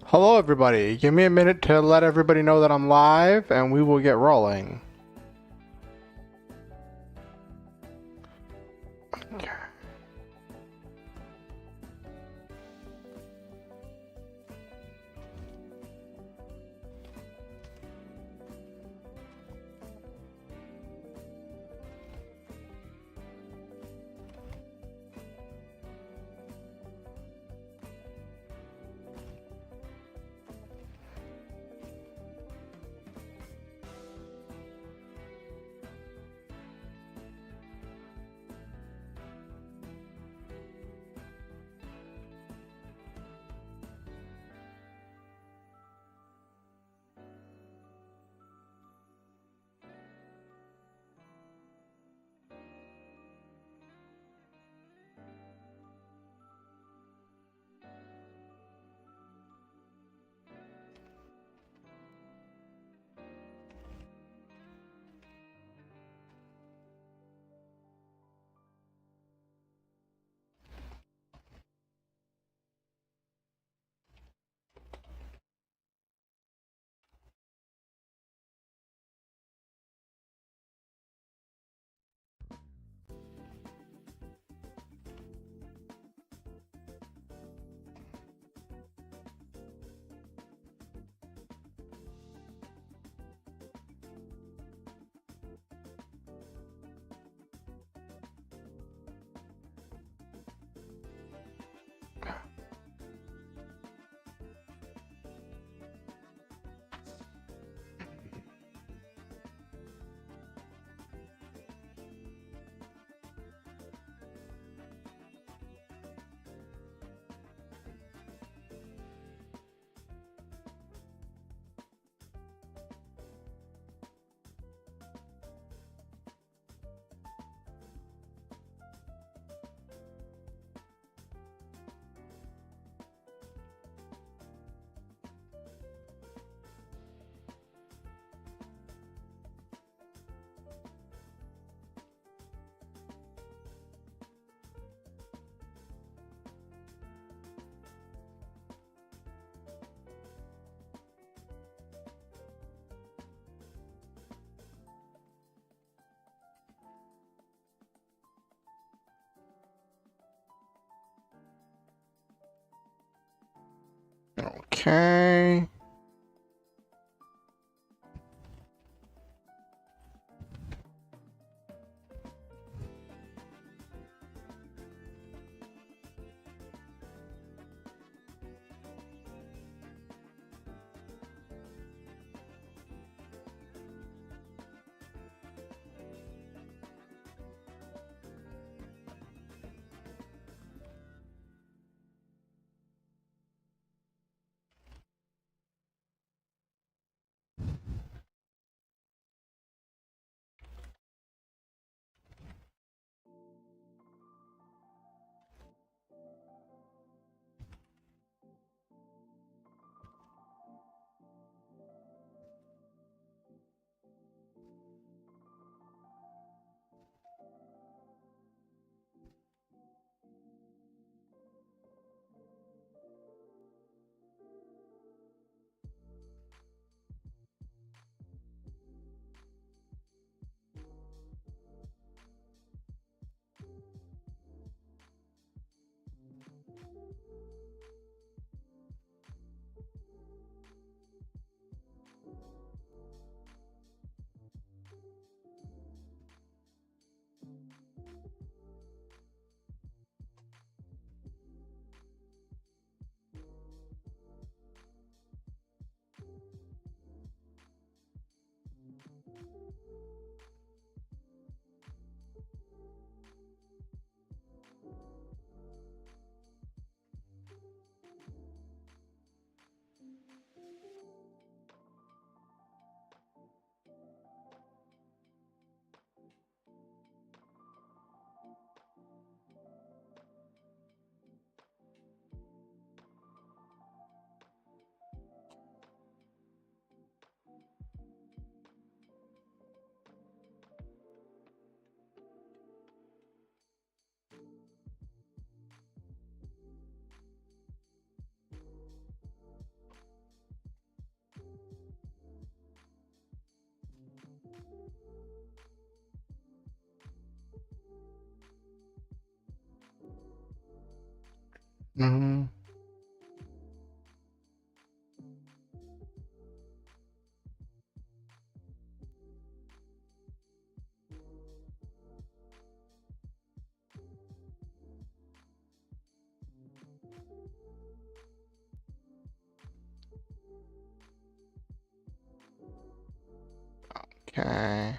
Hello everybody, give me a minute to let everybody know that I'm live and we will get rolling. Okay. Okay. Mm-hmm. Okay.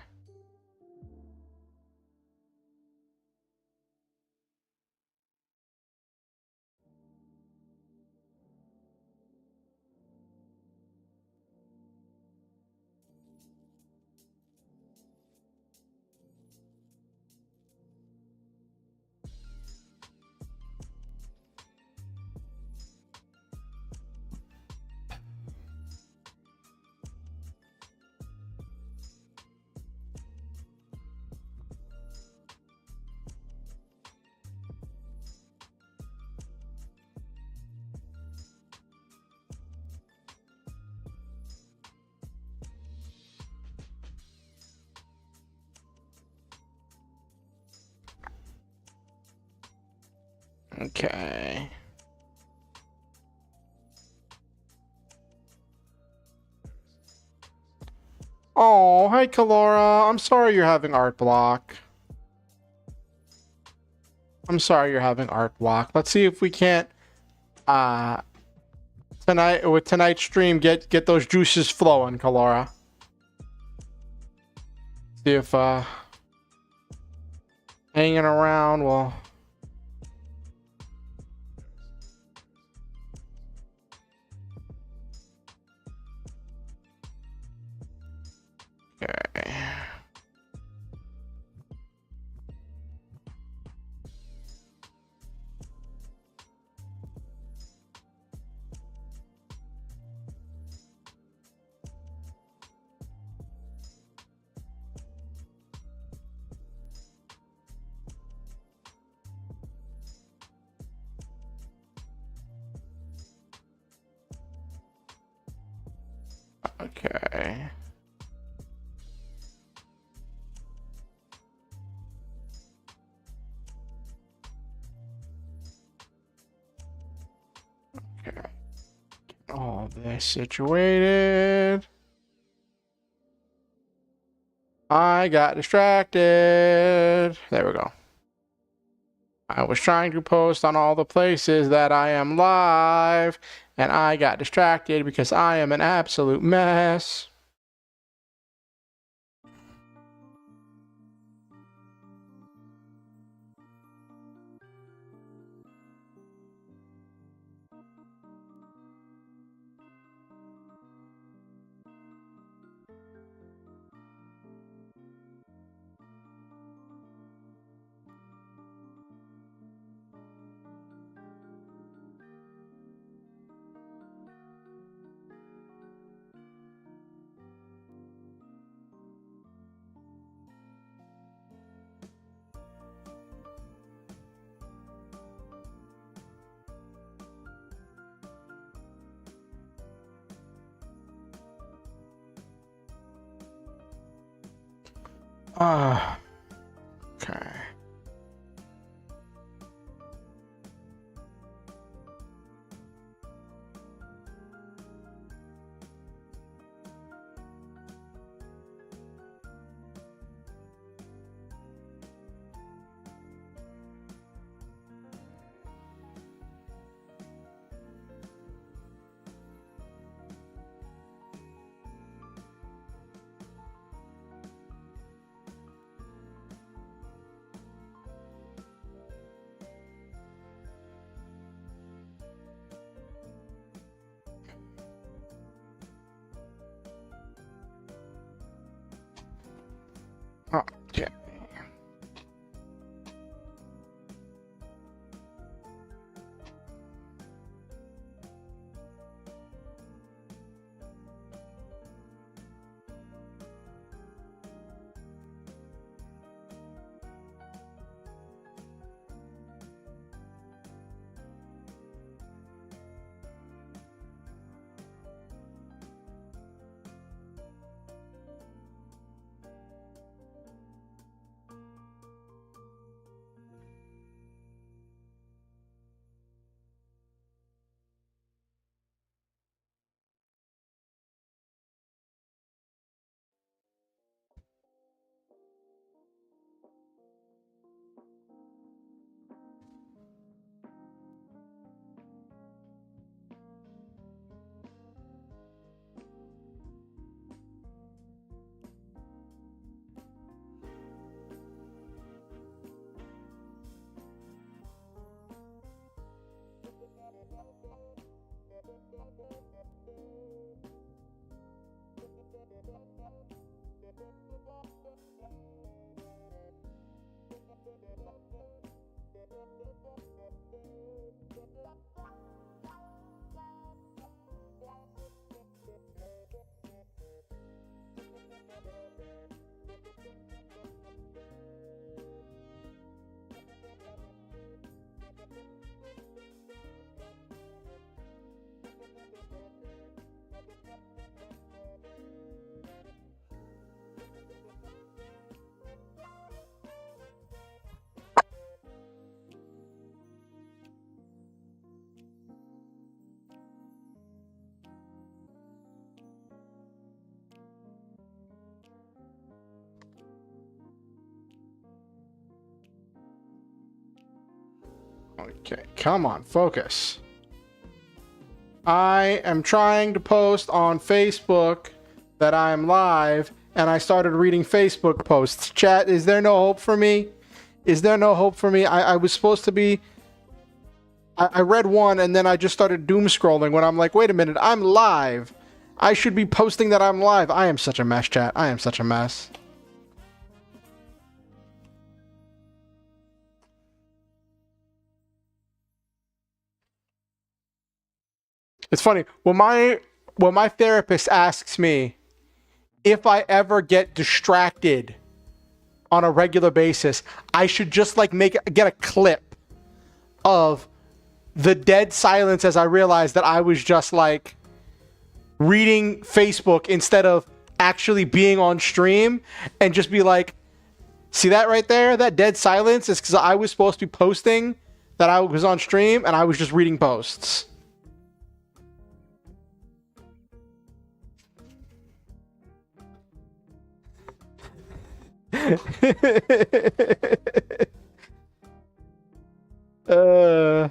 Okay. Oh, hi, Kalora. I'm sorry you're having art block. I'm sorry you're having art block. Let's see if we can't tonight with tonight's stream get those juices flowing, Kalora. See if hanging around will. Okay. Okay. Okay. All this situated. I got distracted. There we go. I was trying to post on all the places that I am live, and I got distracted because I am an absolute mess. Okay. Okay. Okay, come on, focus. I am trying to post on Facebook that I am live, and I started reading Facebook posts. Chat, is there no hope for me? Is there no hope for me? I was supposed to be... I read one, and then I just started doom scrolling when I'm like, wait a minute, I'm live. I should be posting that I'm live. I am such a mess, chat. I am such a mess. It's funny when my therapist asks me if I ever get distracted on a regular basis, I should just like get a clip of the dead silence as I realized that I was just like reading Facebook instead of actually being on stream, and just be like, see that right there? That dead silence is because I was supposed to be posting that I was on stream and I was just reading posts. uh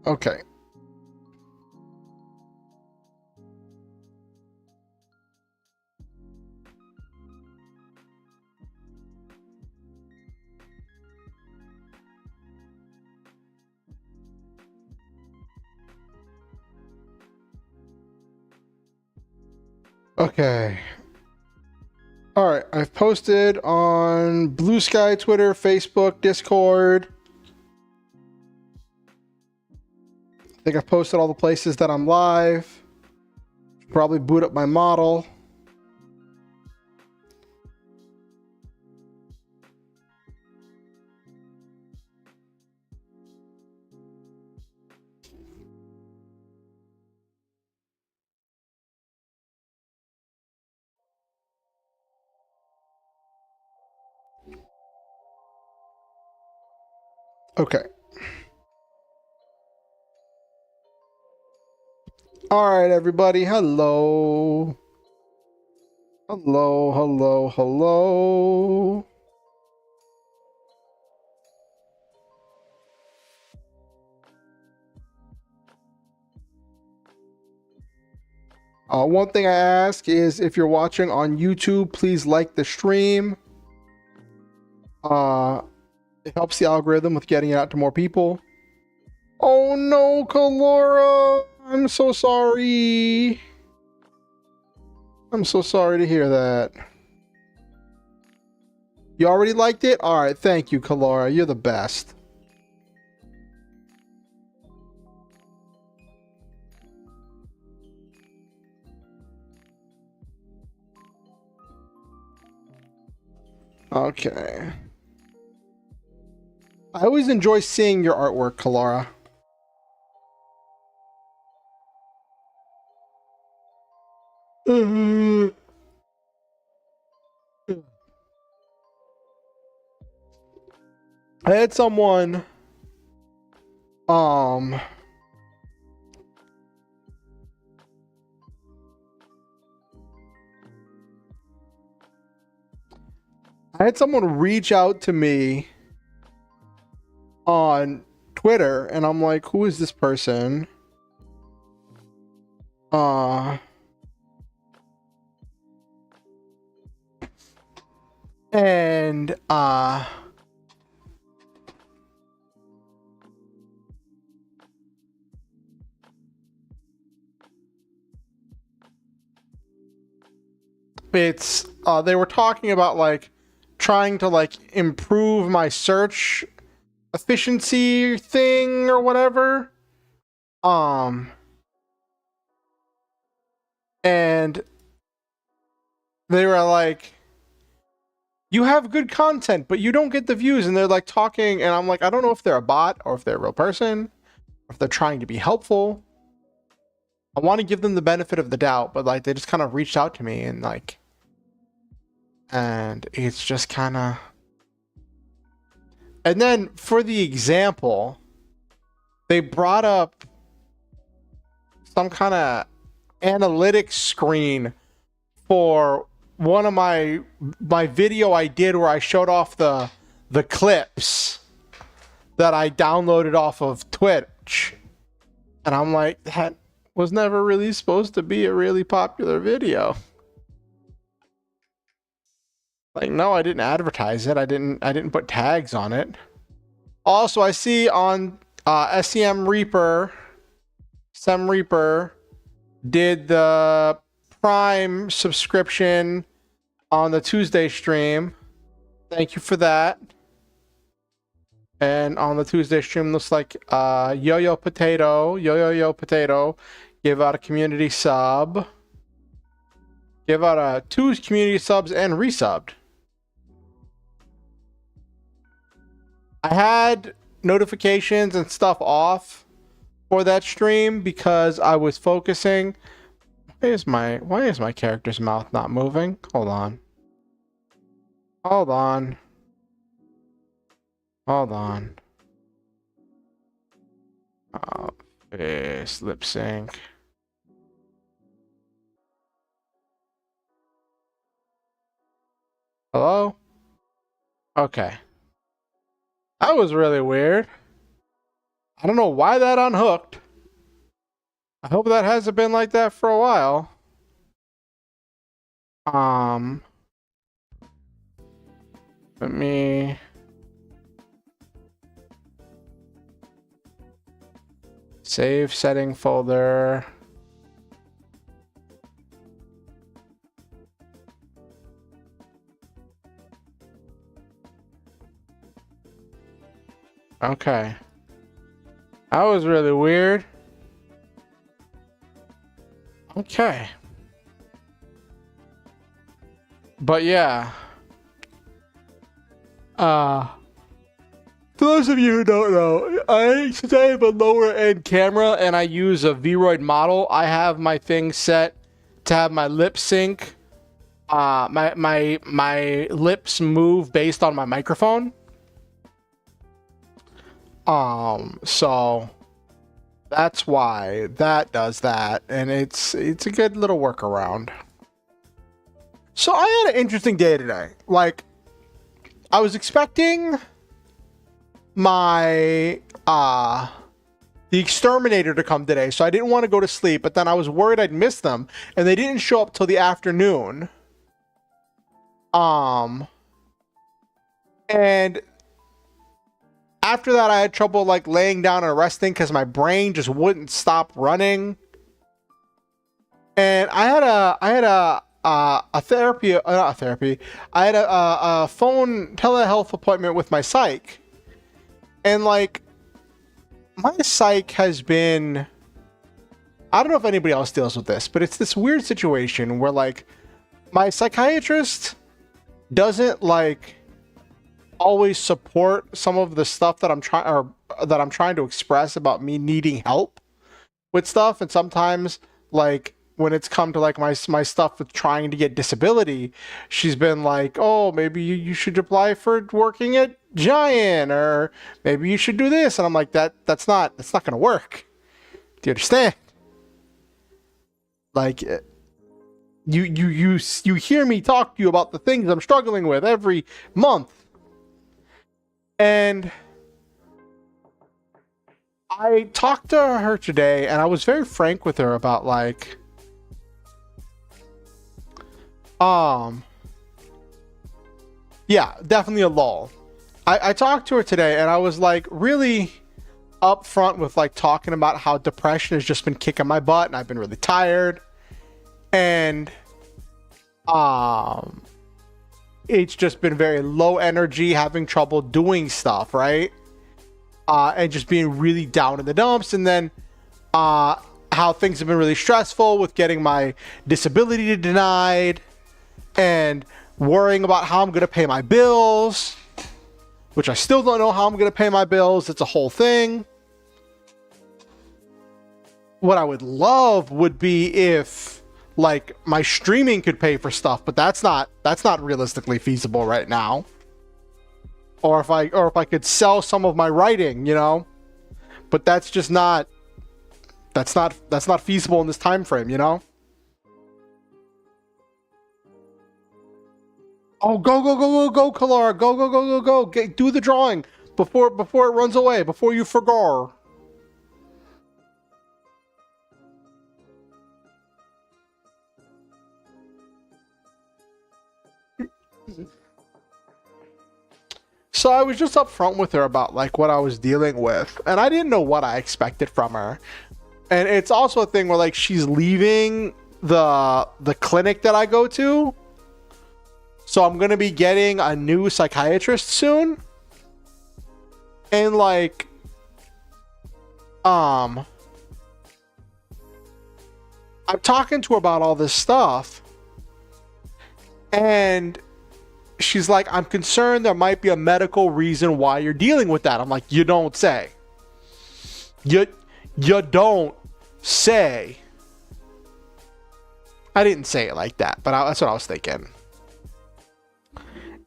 Okay. Okay. All right, I've posted on Blue Sky, Twitter, Facebook, Discord. I think I've posted all the places that I'm live. Probably boot up my model. Okay. All right, everybody. Hello. Hello, hello, hello. One thing I ask is if you're watching on YouTube, please like the stream. It helps the algorithm with getting it out to more people. Oh no, Kalora! I'm so sorry. I'm so sorry to hear that. You already liked it? Alright, thank you, Kalora. You're the best. Okay. I always enjoy seeing your artwork, Kalora. I had someone I had someone reach out to me on Twitter, and I'm like, who is this person? And it's they were talking about like trying to like improve my search efficiency thing or whatever. And they were like, you have good content, but you don't get the views. And they're like talking, and I'm like, I don't know if they're a bot or if they're a real person, or if they're trying to be helpful. I want to give them the benefit of the doubt, but like they just kind of reached out to me and like, and it's just kind of. And then for the example, they brought up some kind of analytics screen for one of my video I did where I showed off the clips that I downloaded off of Twitch. And I'm like, that was never really supposed to be a really popular video. Like, no, I didn't advertise it. I didn't put tags on it. Also, I see on SEM Reaper did the Prime subscription on the Tuesday stream. Thank you for that. And on the Tuesday stream, looks like Yo-Yo Potato gave out a community sub. Give out 2 community subs and resubbed. I had notifications and stuff off for that stream because I was focusing. Why is my character's mouth not moving? Hold on. Hold on. Hold on. Oh, face lip sync. Hello? Okay. That was really weird. I don't know why that unhooked. I hope that hasn't been like that for a while. Let me... Save setting folder. Okay. That was really weird. Okay. But yeah. For those of you who don't know, since I have a lower end camera and I use a Vroid model, I have my thing set to have my lip sync. My lips move based on my microphone. So that's why that does that, and it's a good little workaround. So I had an interesting day today. Like, I was expecting my the exterminator to come today, so I didn't want to go to sleep, but then I was worried I'd miss them, and they didn't show up till the afternoon. And after that, I had trouble like laying down and resting because my brain just wouldn't stop running. And I had a therapy, not a therapy. I had a phone telehealth appointment with my psych, and like my psych has been. I don't know if anybody else deals with this, but it's this weird situation where like my psychiatrist doesn't like always support some of the stuff that I'm trying to express about me needing help with stuff, and sometimes like when it's come to like my stuff with trying to get disability, she's been like, oh, maybe you should apply for working at Giant, or maybe you should do this, and I'm like, that's not gonna work. Do you understand? Like, you hear me talk to you about the things I'm struggling with every month. And I talked to her today, and I was very frank with her about like, yeah, definitely a lull. I talked to her today, and I was like really upfront with like talking about how depression has just been kicking my butt, and I've been really tired, and it's just been very low energy, having trouble doing stuff, right? And just being really down in the dumps. And then how things have been really stressful with getting my disability denied, and worrying about how I'm going to pay my bills, which I still don't know how I'm going to pay my bills. It's a whole thing. What I would love would be if like my streaming could pay for stuff, but that's not realistically feasible right now. Or if I could sell some of my writing, you know, but that's just not feasible in this time frame, you know. Oh, go, Kalara, go, do the drawing before it runs away, before you forgot. So I was just upfront with her about like what I was dealing with, and I didn't know what I expected from her. And it's also a thing where like she's leaving the clinic that I go to, so I'm gonna be getting a new psychiatrist soon. And like, I'm talking to her about all this stuff, and she's like, I'm concerned there might be a medical reason why you're dealing with that. I'm like, you don't say. You don't say. I didn't say it like that, but that's what I was thinking.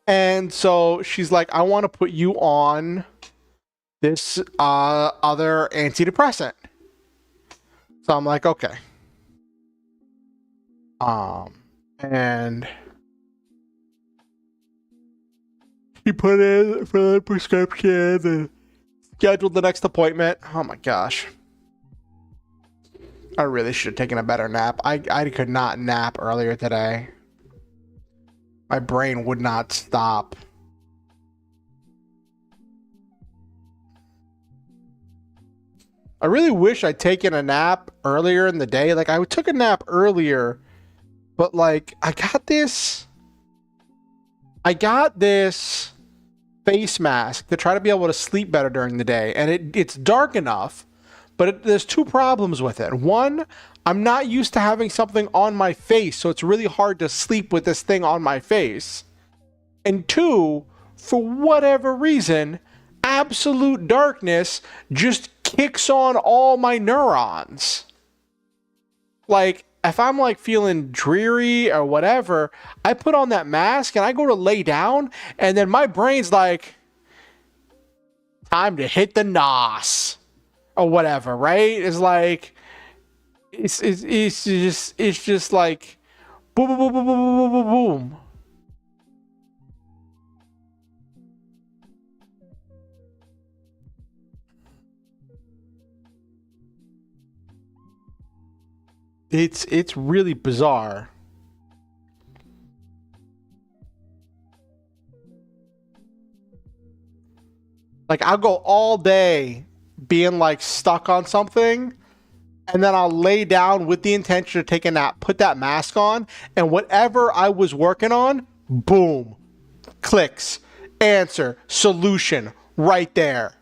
And so she's like, I want to put you on this other antidepressant. So I'm like, okay. And he put in for the prescription, and scheduled the next appointment. Oh my gosh. I really should have taken a better nap. I could not nap earlier today. My brain would not stop. I really wish I'd taken a nap earlier in the day. Like, I took a nap earlier, but like, I got this face mask to try to be able to sleep better during the day. And it's dark enough, but there's two problems with it. One, I'm not used to having something on my face, so it's really hard to sleep with this thing on my face. And two, for whatever reason, absolute darkness just kicks on all my neurons. Like, if I'm like feeling dreary or whatever, I put on that mask and I go to lay down, and then my brain's like, time to hit the nos or whatever, right? It's like, it's just like boom, boom, boom, boom, boom, boom, boom. It's really bizarre. Like, I'll go all day being like stuck on something, and then I'll lay down with the intention to take a nap, put that mask on, and whatever I was working on, boom, clicks, answer, solution, right there.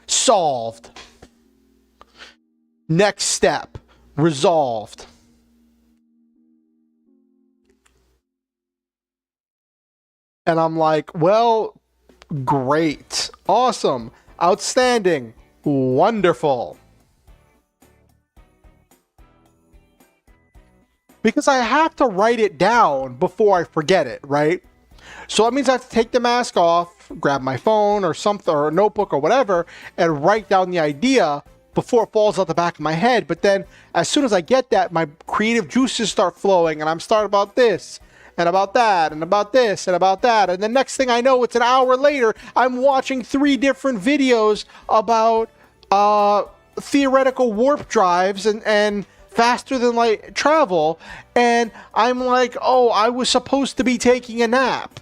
Solved. Next step, resolved. And I'm like, well, great, awesome, outstanding, wonderful. Because I have to write it down before I forget it, right? So that means I have to take the mask off, grab my phone or something, or a notebook or whatever, and write down the idea before it falls out the back of my head. But then as soon as I get that, my creative juices start flowing, and I'm starting about this and about that and about this and about that. And the next thing I know, it's an hour later, I'm watching 3 different videos about theoretical warp drives and faster than light travel. And I'm like, oh, I was supposed to be taking a nap.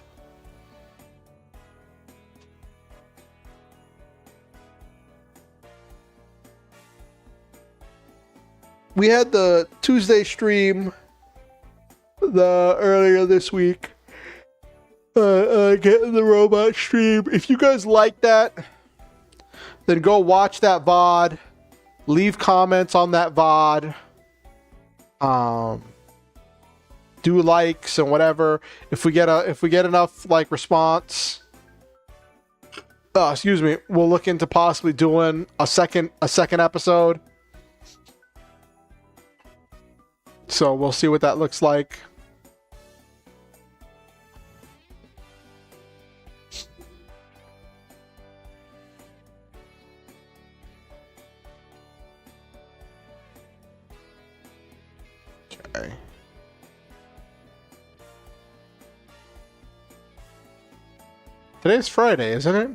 We had the Tuesday stream earlier this week. Getting the robot stream. If you guys like that, then go watch that VOD. Leave comments on that VOD. Do likes and whatever. If we get enough like response, excuse me, we'll look into possibly doing a second episode. So we'll see what that looks like. Okay. Today's Friday, isn't it?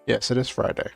Yes, it is Friday.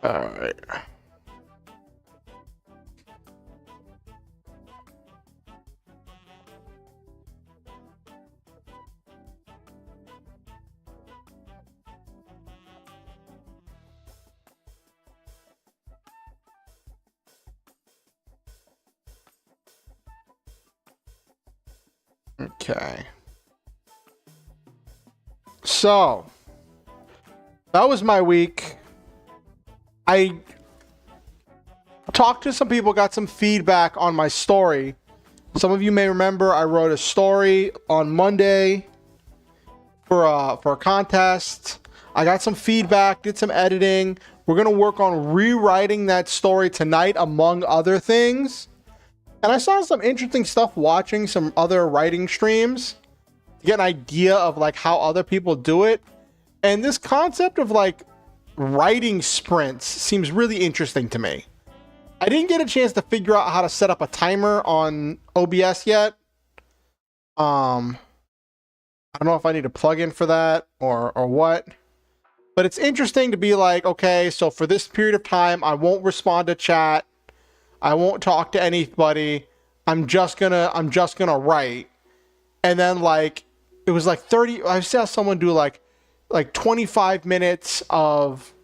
All right. Okay. So, that was my week. I talked to some people, got some feedback on my story. Some of you may remember I wrote a story on Monday for a contest. I got some feedback, did some editing. We're going to work on rewriting that story tonight, among other things. And I saw some interesting stuff watching some other writing streams to get an idea of like how other people do it. And this concept of like writing sprints seems really interesting to me. I didn't get a chance to figure out how to set up a timer on OBS yet. I don't know if I need a plugin for that or what. But it's interesting to be like, okay, so for this period of time, I won't respond to chat. I won't talk to anybody. I'm just gonna write. And then like it was like 30. I saw someone do like 25 minutes of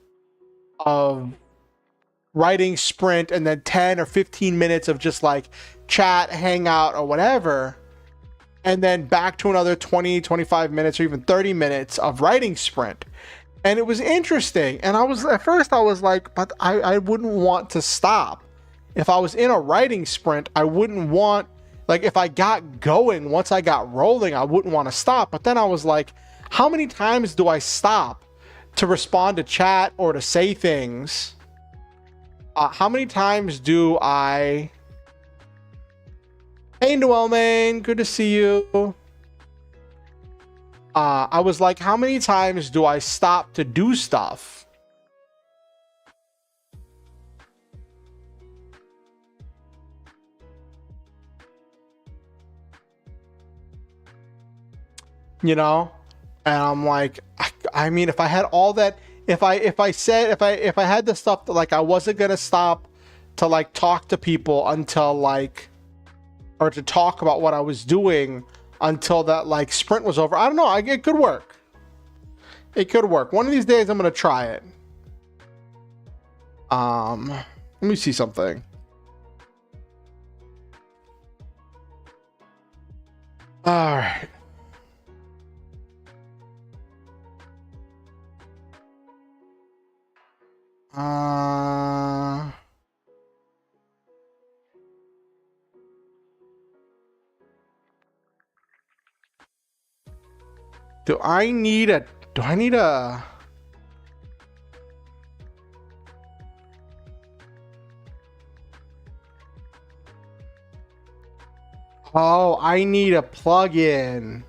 writing sprint, and then 10 or 15 minutes of just like chat, hangout, or whatever. And then back to another 20, 25 minutes, or even 30 minutes of writing sprint. And it was interesting. And at first I was like, but I wouldn't want to stop. If I was in a writing sprint, I wouldn't want, like if I got going, once I got rolling, I wouldn't want to stop. But then I was like, how many times do I stop to respond to chat or to say things? How many times do I... Hey, Noel Main, good to see you. I was like, how many times do I stop to do stuff? You know? And I'm like, I mean, if I had all that, if I had the stuff that like I wasn't gonna stop to like talk to people until like, or to talk about what I was doing until that like sprint was over. I don't know. It could work. It could work. One of these days I'm gonna try it. Let me see something. All right. Do I need a Oh, I need a plugin.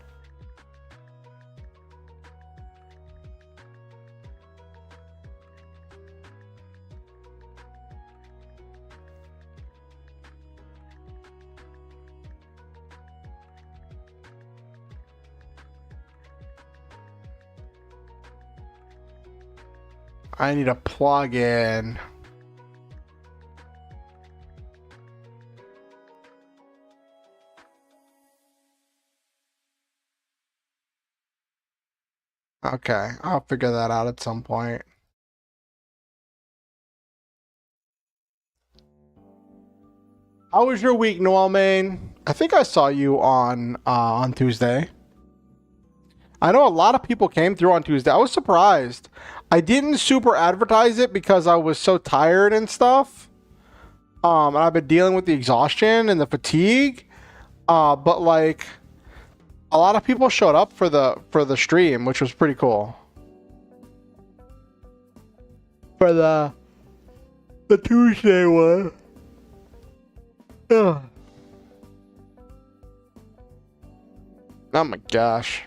I need a plugin. Okay, I'll figure that out at some point. How was your week, Noel Main? I think I saw you on Tuesday. I know a lot of people came through on Tuesday. I was surprised. I didn't super advertise it because I was so tired and stuff. And I've been dealing with the exhaustion and the fatigue. But like a lot of people showed up for the stream, which was pretty cool. For the Tuesday one. Ugh. Oh my gosh.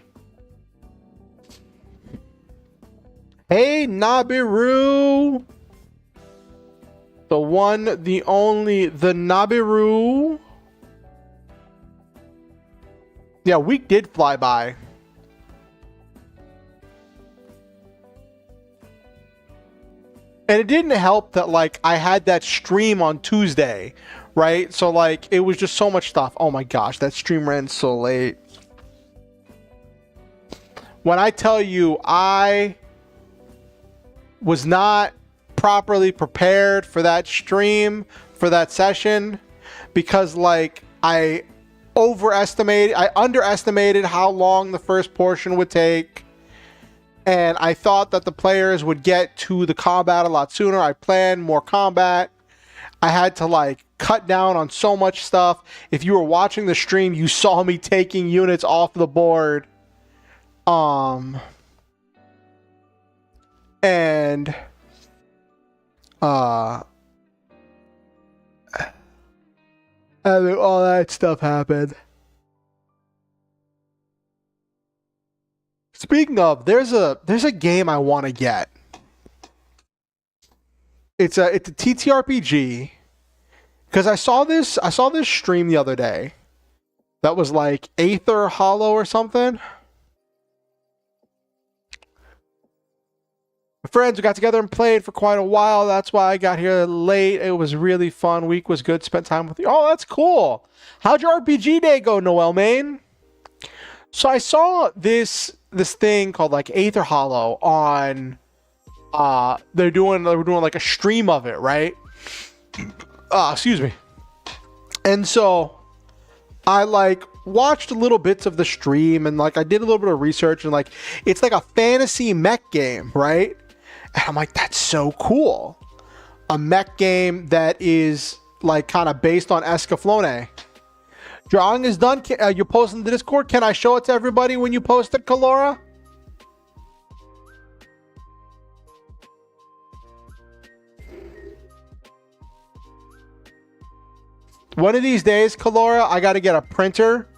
Hey, Nabiru. The one, the only, the Nabiru. Yeah, week did fly by. And it didn't help that, like, I had that stream on Tuesday, right? So, like, it was just so much stuff. Oh my gosh, that stream ran so late. When I tell you I was not properly prepared for that stream, for that session, because like I I underestimated how long the first portion would take. And I thought that the players would get to the combat a lot sooner. I planned more combat. I had to like cut down on so much stuff. If you were watching the stream, you saw me taking units off the board. And all that stuff happened. Speaking of, there's a game I want to get. It's a TTRPG. Because I saw this stream the other day. That was like Aether Hollow or something. My friends, we got together and played for quite a while. That's why I got here late. It was really fun. Week was good. Spent time with you. Oh, that's cool. How'd your RPG day go, Noel Main? So I saw this thing called like Aether Hollow on they were doing like a stream of it, right? Excuse me. And so I like watched little bits of the stream and like I did a little bit of research and like it's like a fantasy mech game, right? And I'm like, that's so cool. A mech game that is like kind of based on Escaflowne. Drawing is done. You're posting the Discord. Can I show it to everybody when you post it, Kalora? One of these days, Kalora, I got to get a printer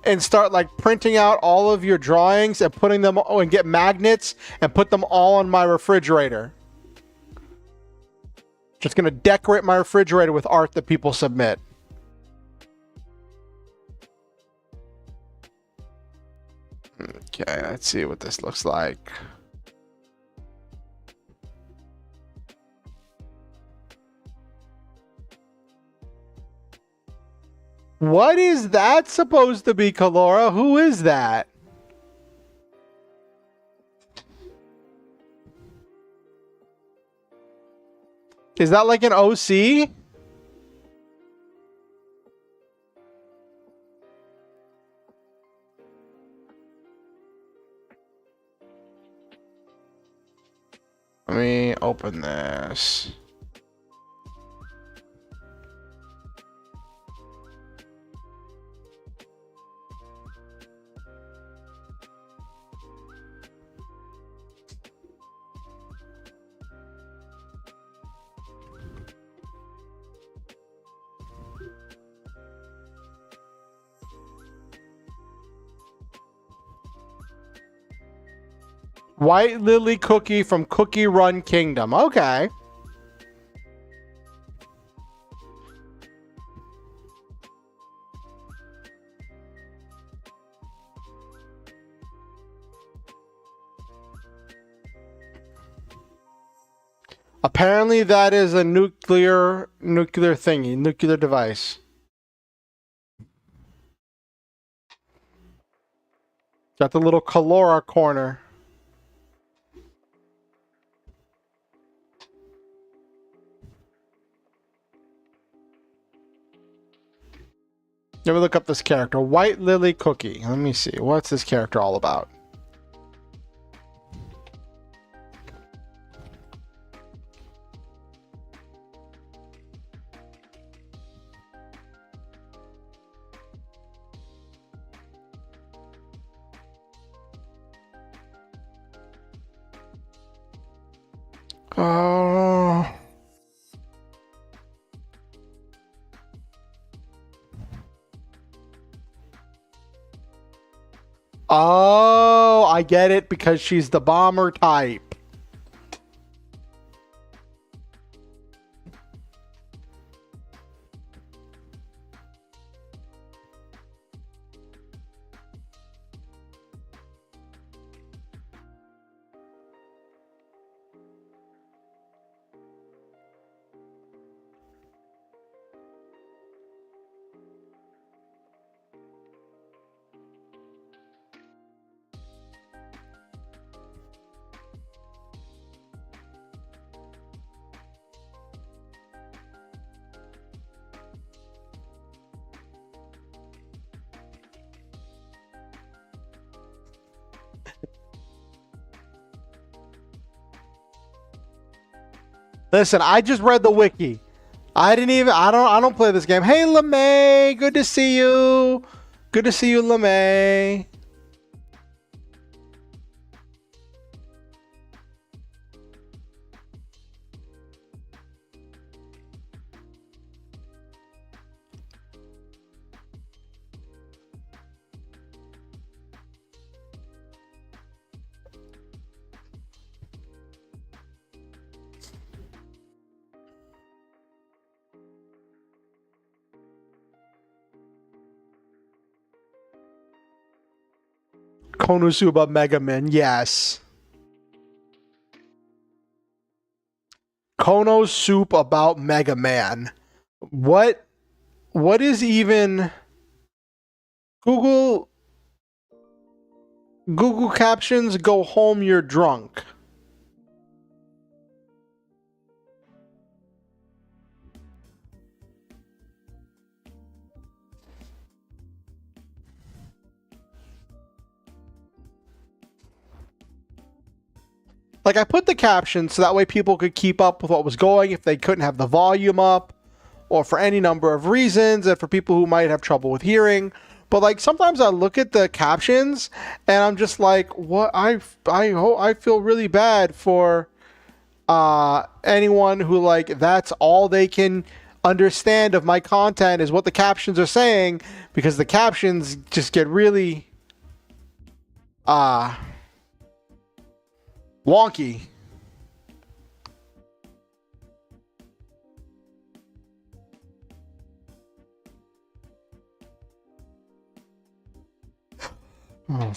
and start like printing out all of your drawings and putting them and get magnets and put them all on my refrigerator. Just going to decorate my refrigerator with art that people submit. Okay, let's see what this looks like. What is that supposed to be, Kalora? Who is that? Is that like an OC? Let me open this. White Lily Cookie from Cookie Run Kingdom. Okay. Apparently that is a nuclear thingy, nuclear device. Got the little Kalora corner. Let me look up this character. White Lily Cookie. Let me see. What's this character all about? Oh. Oh, I get it because she's the bomber type. Listen, I just read the wiki. I don't play this game. Hey, LeMay, good to see you. Good to see you, LeMay. Konosuba Mega Man, yes. Konosuba about Mega Man. What is even Google captions? Go home, you're drunk. Like, I put the captions so that way people could keep up with what was going if they couldn't have the volume up, or for any number of reasons, and for people who might have trouble with hearing. But like, sometimes I look at the captions and I'm just like, what? I feel really bad for anyone who, like, that's all they can understand of my content is what the captions are saying, because the captions just get really wonky. Oh.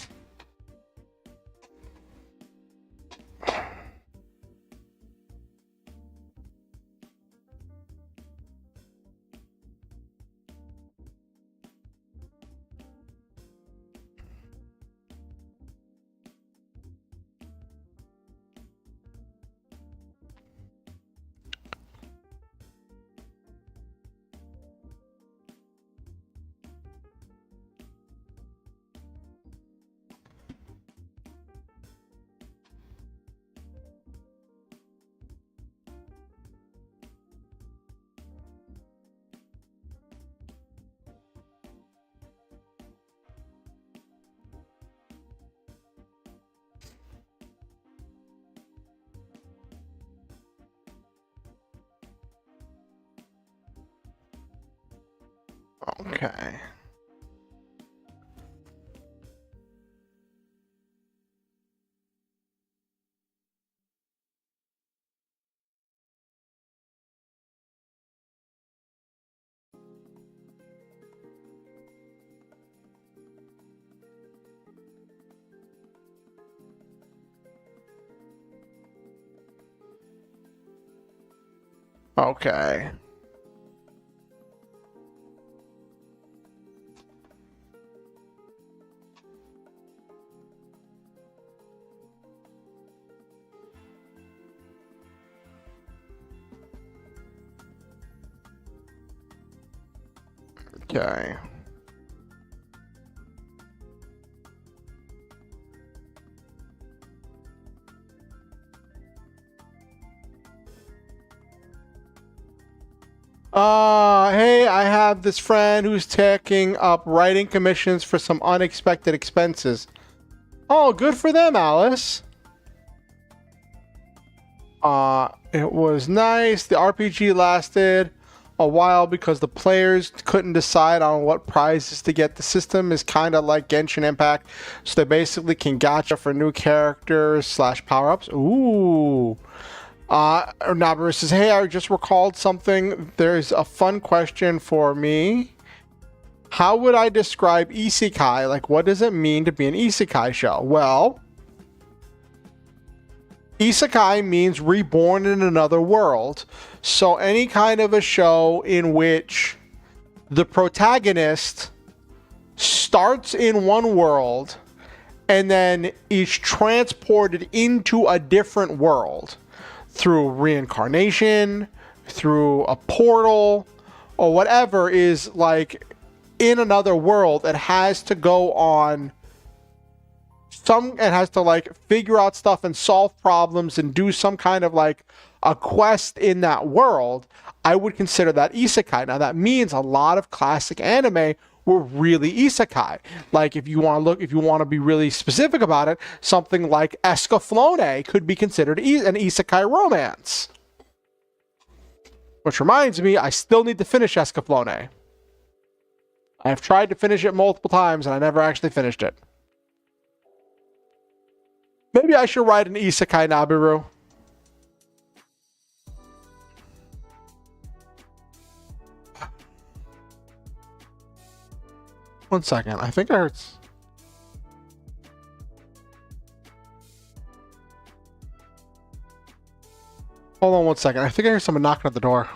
Okay. Okay. Okay. Hey, I have this friend who's taking up writing commissions for some unexpected expenses. Oh, good for them, Alice. It was nice. The RPG lasted a while because the players couldn't decide on what prizes to get. The system is kind of like Genshin Impact, so they basically can gacha for new characters / power-ups. Ooh. Nabaru says, hey, I just recalled something. There's a fun question for me. How would I describe isekai? Like, what does it mean to be an isekai show? Well, isekai means reborn in another world. So any kind of a show in which the protagonist starts in one world and then is transported into a different world through reincarnation, through a portal, or whatever, is like in another world. It has to go on and has to like figure out stuff and solve problems and do some kind of like a quest in that world, I would consider that isekai. Now that means a lot of classic anime were really isekai. Like if you want to be really specific about it, something like Escaflowne could be considered an isekai romance. Which reminds me, I still need to finish Escaflowne. I have tried to finish it multiple times and I never actually finished it. Maybe I should write an isekai Nabiru. One second. I think I heard... Hold on one second. I think I heard someone knocking at the door.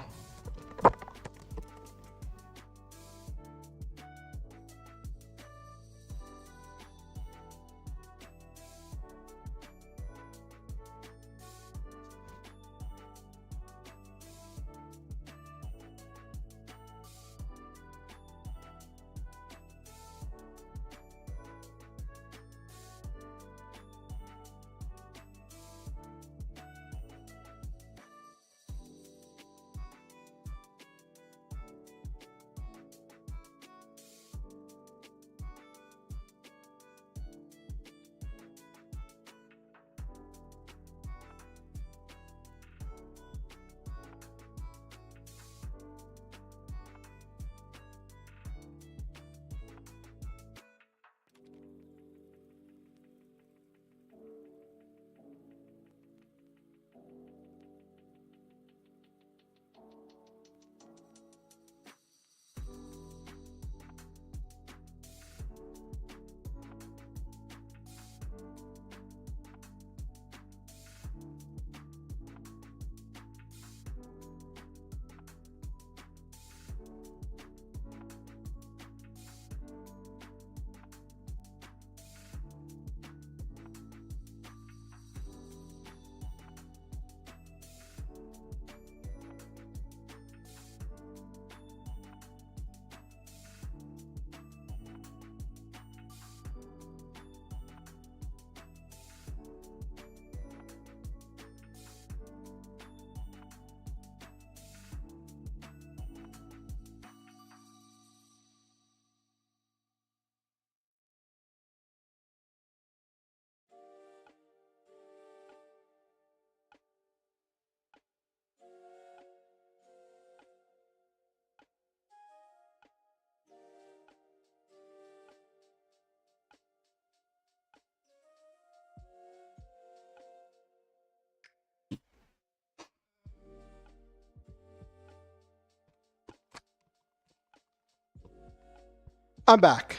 I'm back.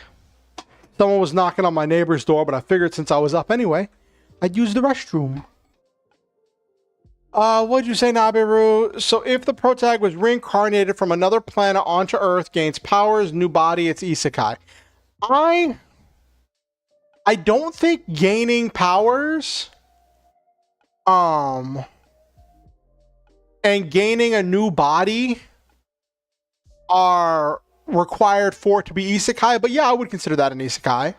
Someone was knocking on my neighbor's door, but I figured since I was up anyway, I'd use the restroom. What'd you say, Nabiru? So if the protag was reincarnated from another planet onto Earth, gains powers, new body, it's isekai. I don't think gaining powers, and gaining a new body are required for it to be isekai, but yeah, I would consider that an isekai.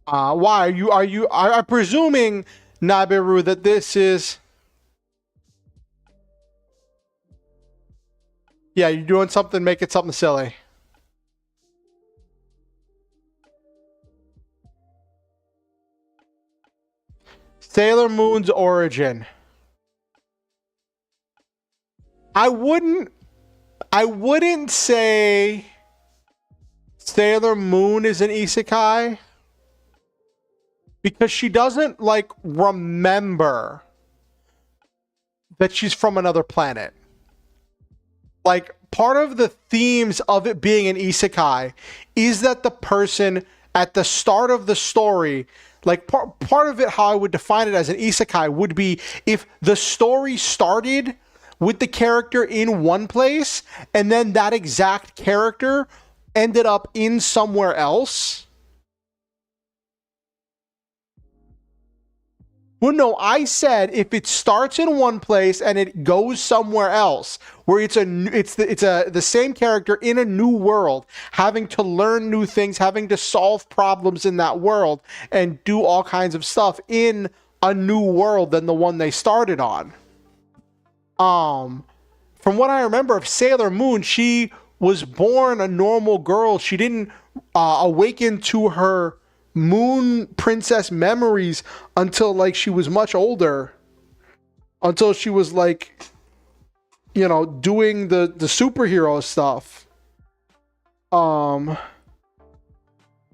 Why are you presuming, Nabiru, that this is... Yeah, you're doing something, make it something silly. Sailor Moon's origin. I wouldn't say Sailor Moon is an isekai because she doesn't like remember that she's from another planet. Like part of the themes of it being an isekai is that the person at the start of the story, like part of it, how I would define it as an isekai would be if the story started with the character in one place and then that exact character ended up in somewhere else. Well, no, I said if it starts in one place and it goes somewhere else, where it's the same character in a new world, having to learn new things, having to solve problems in that world, and do all kinds of stuff in a new world than the one they started on. From what I remember of Sailor Moon, she was born a normal girl. She didn't awaken to her moon princess memories until like she was much older, until she was like, you know, doing the superhero stuff. And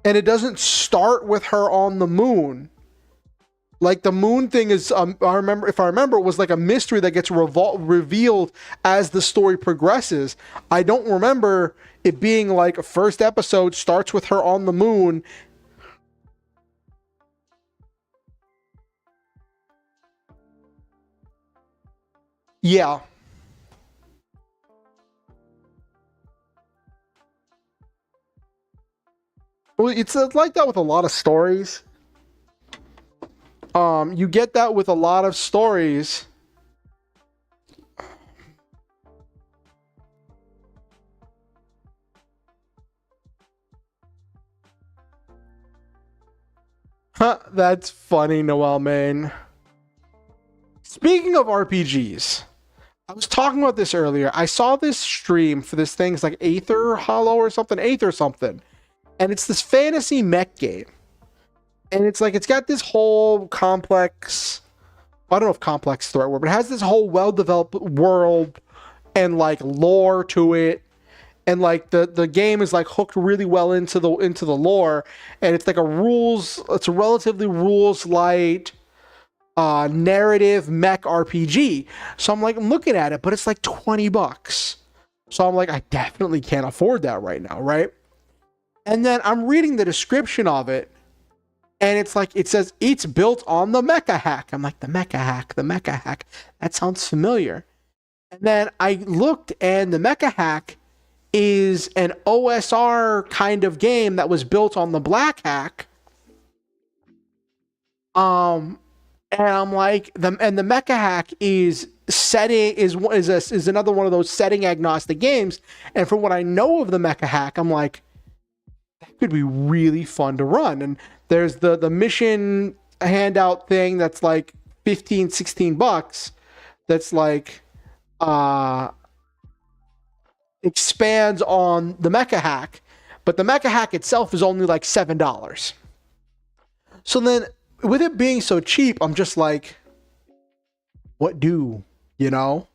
it doesn't start with her on the moon. Like the moon thing is, I remember, if I remember, it was like a mystery that gets revealed as the story progresses. I don't remember it being like a first episode starts with her on the moon. Yeah. Well, it's like that with a lot of stories. You get that with a lot of stories. Huh, that's funny, Noel Main. Speaking of RPGs, I was talking about this earlier. I saw this stream for this thing. It's like Aether Hollow or something. Aether something. And it's this fantasy mech game. And it's like, it's got this whole complex, I don't know if complex is the right word, but it has this whole well-developed world and like lore to it. And like the game is like hooked really well into the lore. And it's like it's a relatively rules light narrative mech RPG. So I'm looking at it, but it's like $20. So I'm like, I definitely can't afford that right now, right? And then I'm reading the description of it, and it's like, it says it's built on the mecha hack. I'm like, the mecha hack. That sounds familiar. And then I looked, and the mecha hack is an OSR kind of game that was built on the black hack. And I'm like, the mecha hack is another one of those setting agnostic games. And from what I know of the mecha hack, I'm like, that could be really fun to run. And there's the mission handout thing that's like $15-16. That's like expands on the mecha hack, but the mecha hack itself is only like $7. So then, with it being so cheap, I'm just like, what do, you know?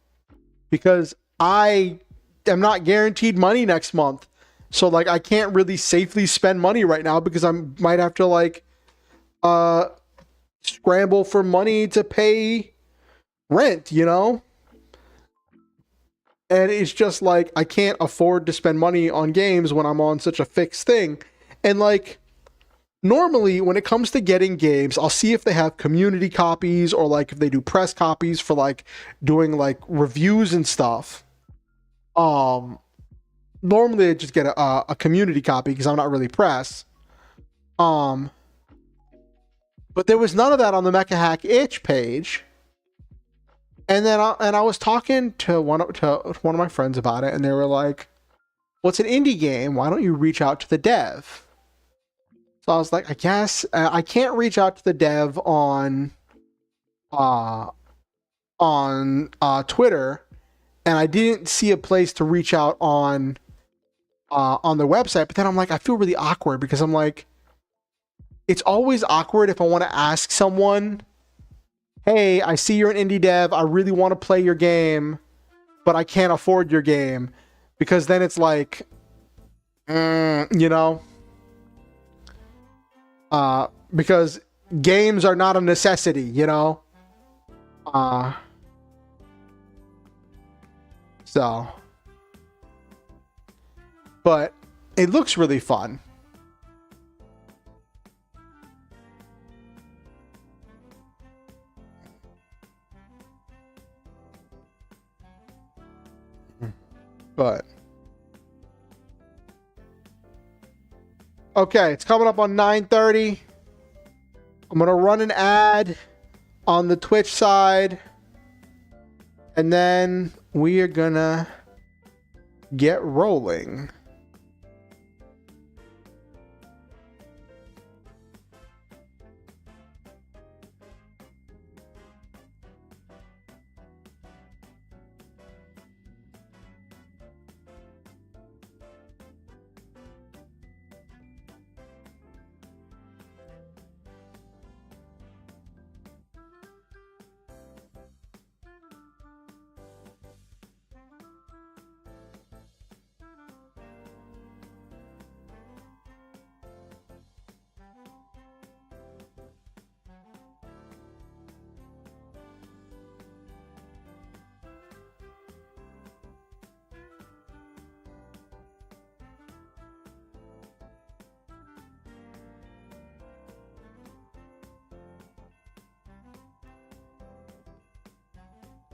Because I am not guaranteed money next month. So like, I can't really safely spend money right now because I might have to like scramble for money to pay rent, you know? And it's just like, I can't afford to spend money on games when I'm on such a fixed thing. And like, normally when it comes to getting games, I'll see if they have community copies or like if they do press copies for like doing like reviews and stuff. Normally I just get a community copy because I'm not really press. But there was none of that on the Mecha Hack itch page. And then I was talking to one of my friends about it, and they were like, "Well, it's an indie game. Why don't you reach out to the dev?" So I was like, "I guess I can't reach out to the dev on Twitter, and I didn't see a place to reach out on the website." But then I'm like, I feel really awkward because I'm like, it's always awkward if I want to ask someone, "Hey, I see you're an indie dev. I really want to play your game, but I can't afford your game," because then it's like, you know, because games are not a necessity, you know. So, but it looks really fun. But okay, it's coming up on 9:30. I'm gonna run an ad on the Twitch side. And then we are gonna get rolling.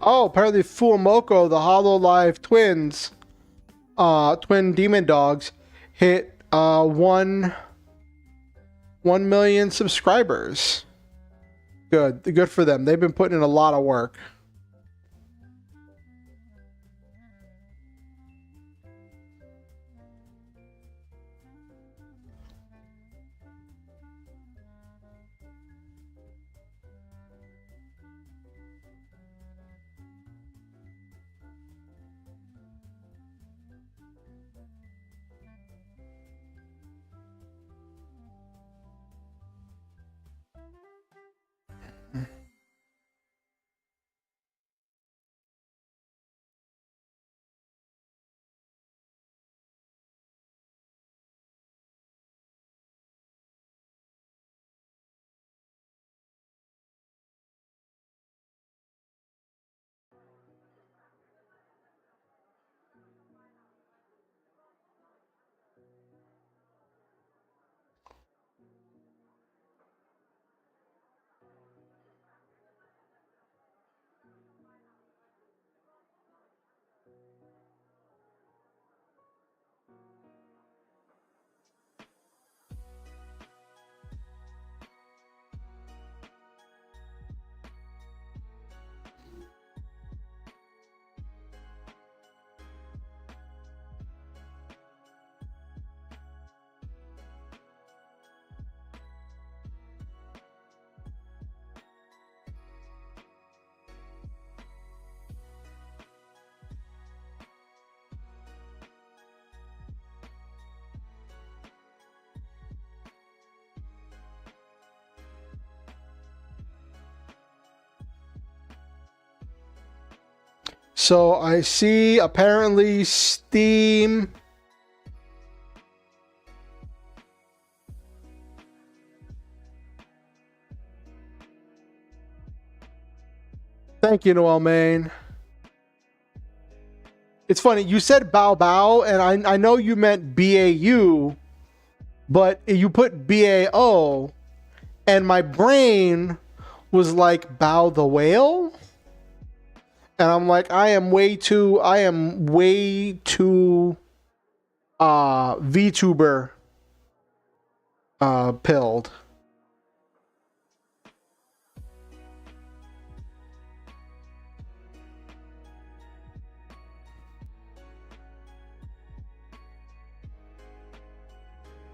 Oh, apparently Fuamoko, the Hololive twins, twin demon dogs, hit 1 million subscribers. Good for them. They've been putting in a lot of work. So I see apparently Steam. Thank you, Noel Main. It's funny, you said Bao Bao, and I know you meant BAU, but you put BAO, and my brain was like Bao the Whale. And I'm like, I am way too VTuber pilled.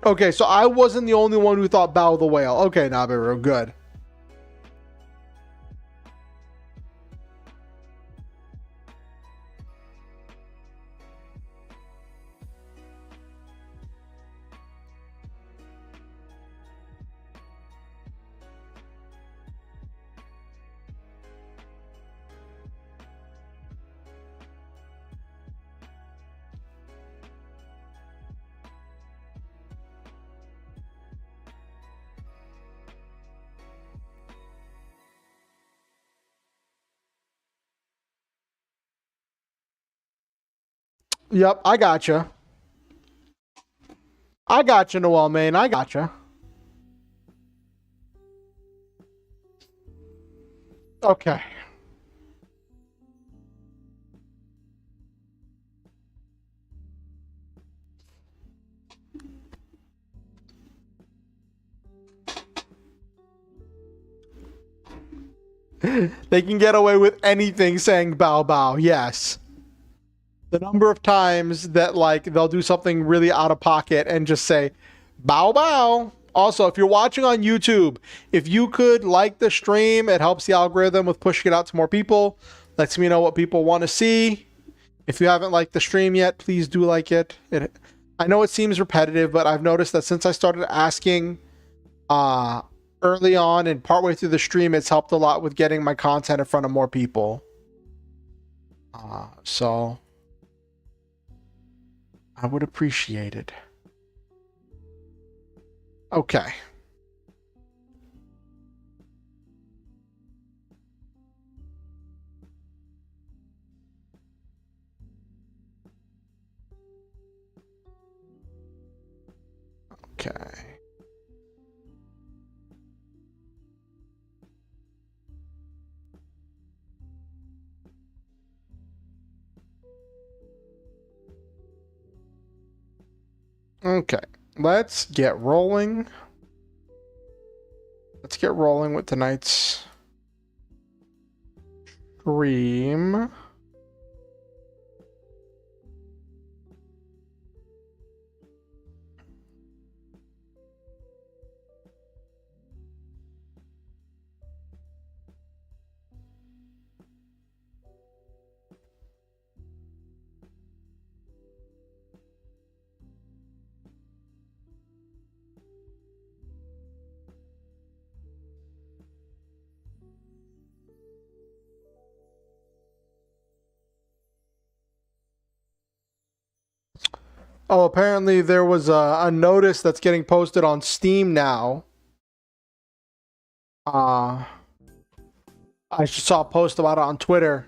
Okay, so I wasn't the only one who thought Bao the Whale. Okay, Nabiru, good. Yep, I gotcha. I gotcha, Noel Main. I gotcha. Okay. They can get away with anything saying bow bow. Yes. The number of times that like they'll do something really out of pocket and just say bow bow. Also, if you're watching on YouTube, if you could like the stream, it helps the algorithm with pushing it out to more people. Lets me know what people want to see. If you haven't liked the stream yet, please do like it. I know it seems repetitive, but I've noticed that since I started asking early on and partway through the stream, it's helped a lot with getting my content in front of more people. So I would appreciate it. Okay. Okay. Okay. Let's get rolling. Let's get rolling with tonight's stream. Oh, apparently there was a notice that's getting posted on Steam now. I just saw a post about it on Twitter.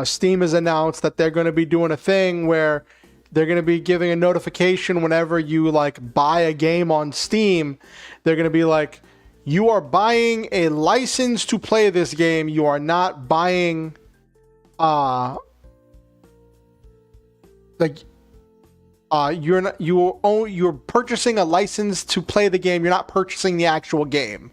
Steam has announced that they're going to be doing a thing where they're going to be giving a notification whenever you like buy a game on Steam. They're going to be like, you are buying a license to play this game. You are not buying you're purchasing a license to play the game. You're not purchasing the actual game.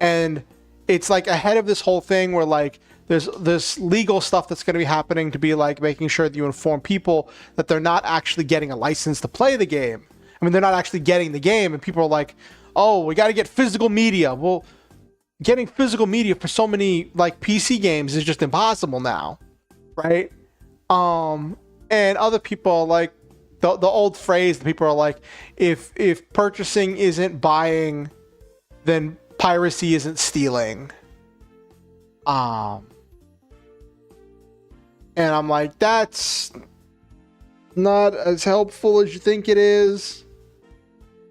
And it's like ahead of this whole thing where like there's this legal stuff that's going to be happening to be like making sure that you inform people that they're not actually getting a license to play the game. I mean, they're not actually getting the game, and people are like, oh, we got to get physical media. Well, getting physical media for so many like PC games is just impossible now, right? And other people like the old phrase, the people are like, if purchasing isn't buying, then piracy isn't stealing. And I'm like, that's not as helpful as you think it is.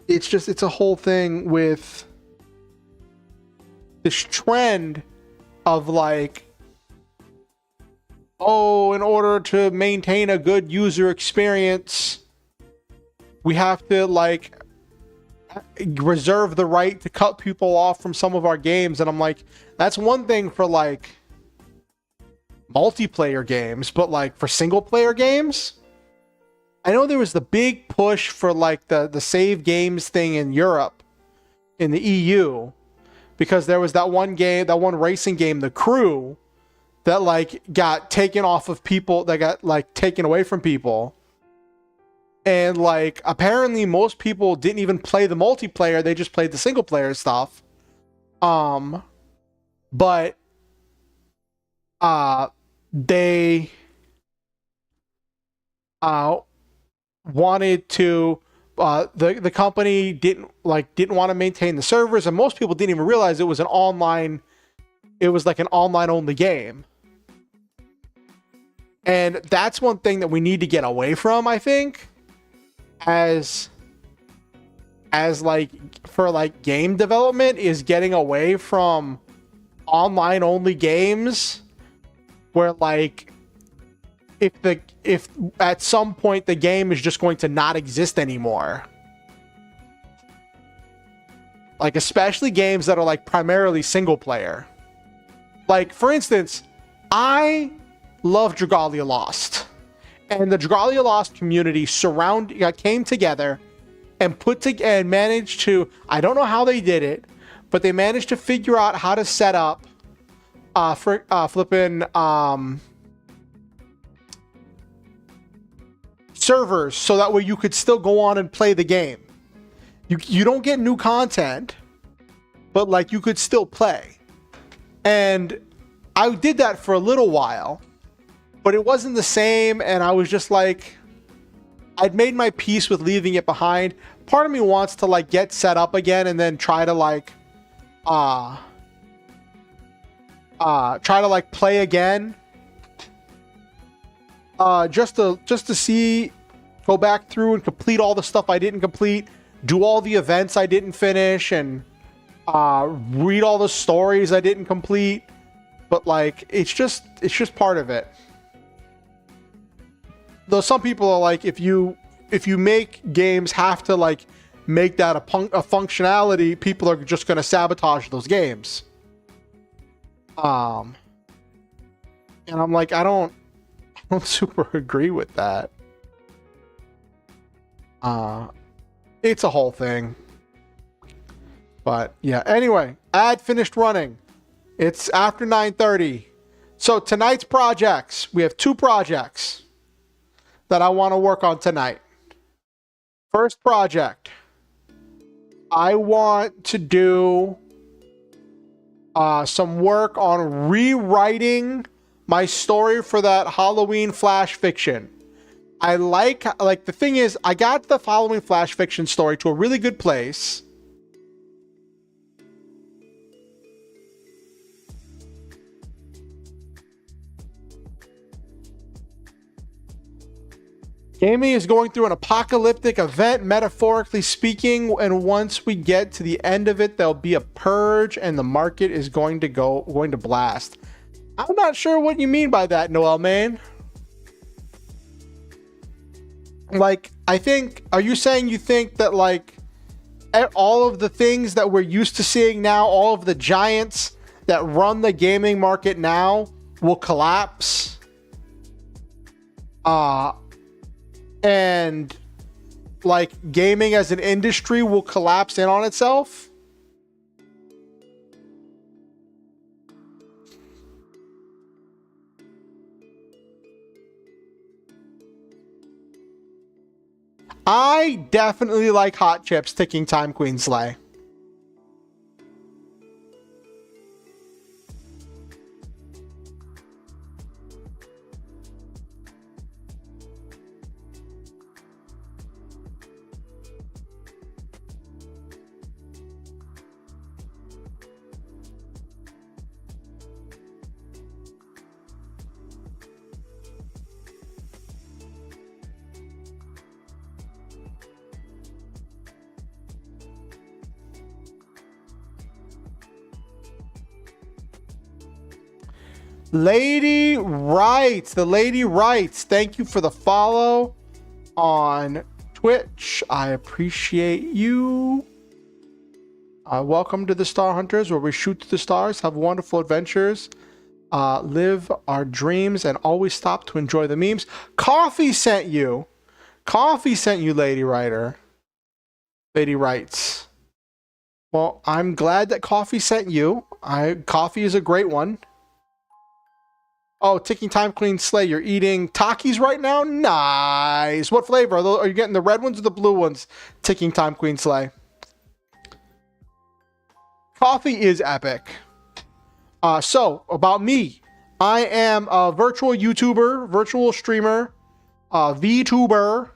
It's a whole thing with this trend of like, oh, in order to maintain a good user experience, we have to like reserve the right to cut people off from some of our games. And I'm like, that's one thing for like multiplayer games, but like for single player games, I know there was the big push for like the save games thing in Europe, in the EU, because there was that one game, that one racing game, The Crew, that like got taken off of people, that got like taken away from people. And like apparently most people didn't even play the multiplayer, they just played the single player stuff. But they wanted to the company didn't want to maintain the servers, and most people didn't even realize it was like an online only game. And that's one thing that we need to get away from, I think, as like for like game development, is getting away from online only games where like if at some point the game is just going to not exist anymore. Like especially games that are like primarily single player. Like for instance, I love Dragalia Lost. And the Dragalia Lost community came together and managed to, I don't know how they did it, but they managed to figure out how to set up flipping servers, so that way you could still go on and play the game. You don't get new content, but like you could still play. And I did that for a little while, but it wasn't the same, and I was just like, I'd made my peace with leaving it behind. Part of me wants to like get set up again and then try to like play again. Just to see, go back through and complete all the stuff I didn't complete, do all the events I didn't finish, and read all the stories I didn't complete. But like, it's just part of it. Though some people are like, if you make games have to like make that a functionality, people are just going to sabotage those games. And I'm like, I don't super agree with that. It's a whole thing. But yeah, anyway, ad finished running. It's after 9:30. So tonight's projects, we have 2 projects that I want to work on tonight. First project, I want to do some work on rewriting my story for that Halloween flash fiction. I like the thing is, I got the Halloween flash fiction story to a really good place. Gaming is going through an apocalyptic event, metaphorically speaking, and once we get to the end of it, there'll be a purge and the market is going to blast. I'm not sure what you mean by that, Noel man. Like, I think, are you saying you think that like all of the things that we're used to seeing now, all of the giants that run the gaming market now will collapse? And like gaming as an industry will collapse in on itself? I definitely like Hot Chips Ticking Time Queen Slay. Lady Writes, the Lady Writes, thank you for the follow on Twitch. I appreciate you. Welcome to the Star Hunters, where we shoot to the stars, have wonderful adventures, live our dreams, and always stop to enjoy the memes. Coffee sent you. Coffee sent you, Lady Writer. Lady Writes. Well, I'm glad that Coffee sent you. Coffee is a great one. Oh, Ticking Time Queen Slay, you're eating Takis right now? Nice. What flavor? Are you getting the red ones or the blue ones? Ticking Time Queen Slay. Coffee is epic. So, about me. I am a virtual YouTuber, virtual streamer, vtuber.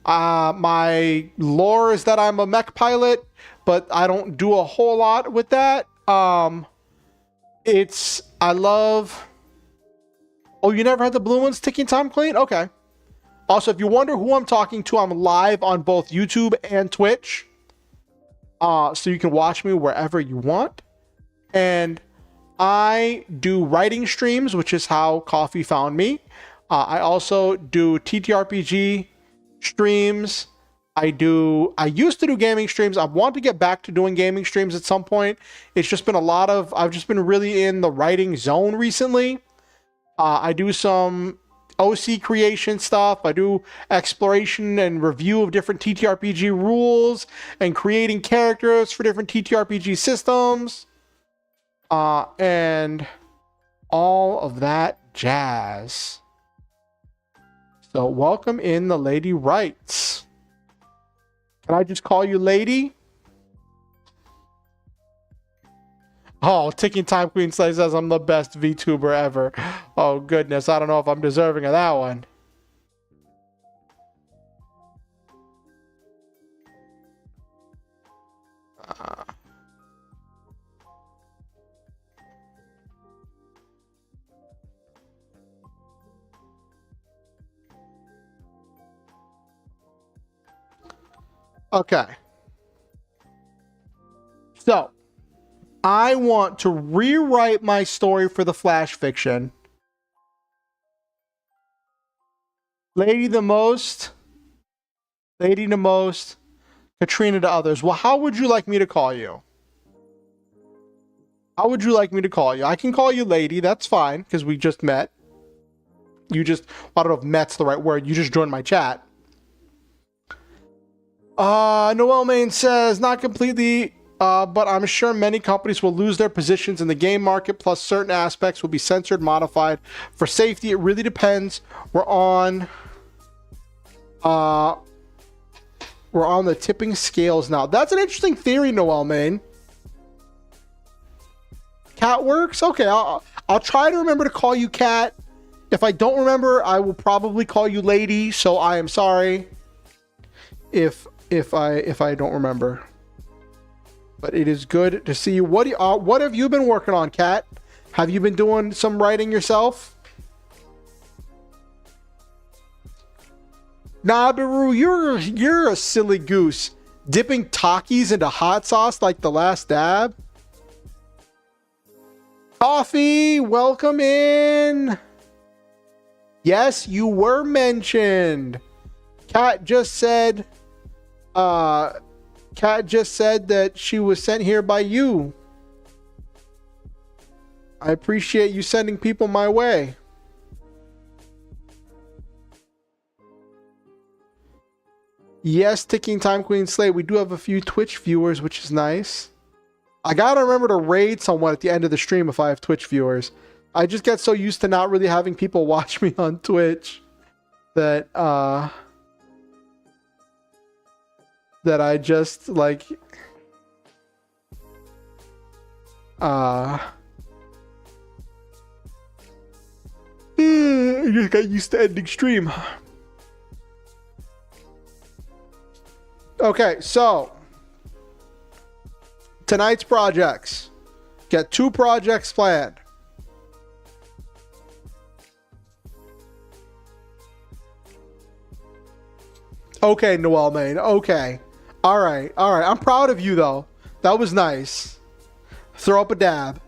My lore is that I'm a mech pilot, but I don't do a whole lot with that. I love... Oh, you never had the blue ones, Ticking Time Queen? Okay. Also, if you wonder who I'm talking to, I'm live on both YouTube and Twitch. So you can watch me wherever you want. And I do writing streams, which is how Coffee found me. I also do TTRPG streams. I used to do gaming streams. I want to get back to doing gaming streams at some point. It's just been I've just been really in the writing zone recently. I do some OC creation stuff. I do exploration and review of different TTRPG rules and creating characters for different TTRPG systems. And all of that jazz. So welcome in the lady writes. Can I just call you lady? Oh, Ticking Time Queen Slay says I'm the best VTuber ever. Oh goodness, I don't know if I'm deserving of that one. Okay. So, I want to rewrite my story for the Flash fiction. Lady the most, Katrina to others. Well, how would you like me to call you? How would you like me to call you? I can call you lady, that's fine, because we just met. You just, I don't know if met's the right word, you just joined my chat. Noel Main says, not completely, but I'm sure many companies will lose their positions in the game market, plus certain aspects will be censored, modified. For safety, it really depends. We're on the tipping scales now. That's an interesting theory, Noel Main. Cat works? Okay, I'll try to remember to call you Cat. If I don't remember, I will probably call you Lady, so I am sorry if I don't remember. But it is good to see you. What have you been working on, Kat? Have you been doing some writing yourself? Nah, Baru, you're a silly goose. Dipping Takis into hot sauce like the last dab. Coffee, welcome in. Yes, you were mentioned. Kat just said that she was sent here by you. I appreciate you sending people my way. Yes, Ticking Time Queen Slay. We do have a few Twitch viewers, which is nice. I gotta remember to raid someone at the end of the stream if I have Twitch viewers. I just get so used to not really having people watch me on Twitch that I just like I just got used to ending stream. Okay, so tonight's projects. Get 2 projects planned. Okay, Noel Main. Okay. All right. I'm proud of you, though. That was nice. Throw up a dab.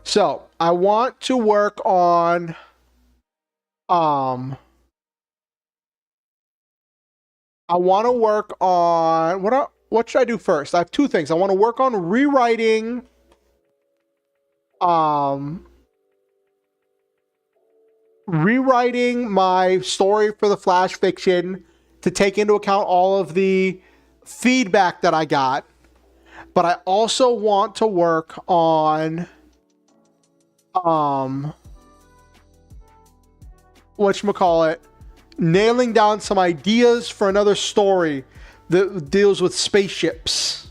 So, I want to work on what should I do first? I have 2 things. I want to work on rewriting my story for the Flash fiction to take into account all of the feedback that I got. But I also want to work on whatchamacallit, nailing down some ideas for another story that deals with spaceships.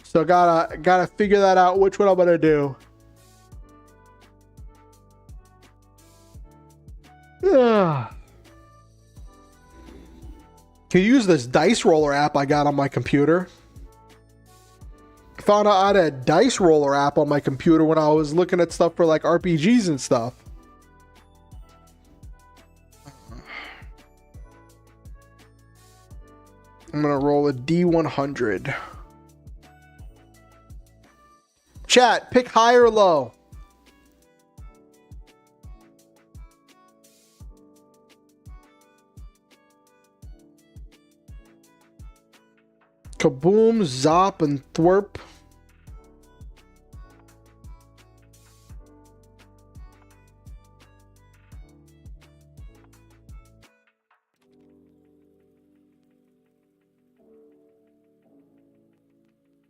So gotta figure that out, which one I'm gonna do. Ugh. Can you use this dice roller app I got on my computer? Found out I had a dice roller app on my computer when I was looking at stuff for like RPGs and stuff. I'm gonna roll a D100. Chat, pick high or low. Kaboom, Zop, and Thwerp.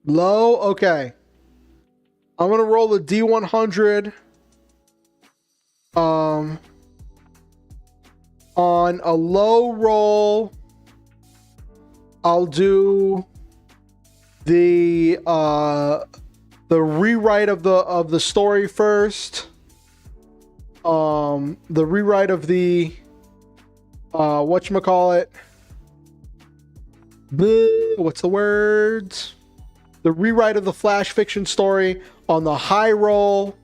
Low? Okay. I'm going to roll a D100. On a low roll, I'll do the rewrite of the story first. The rewrite of the whatchamacallit? What's the words? The rewrite of the flash fiction story. On the high roll,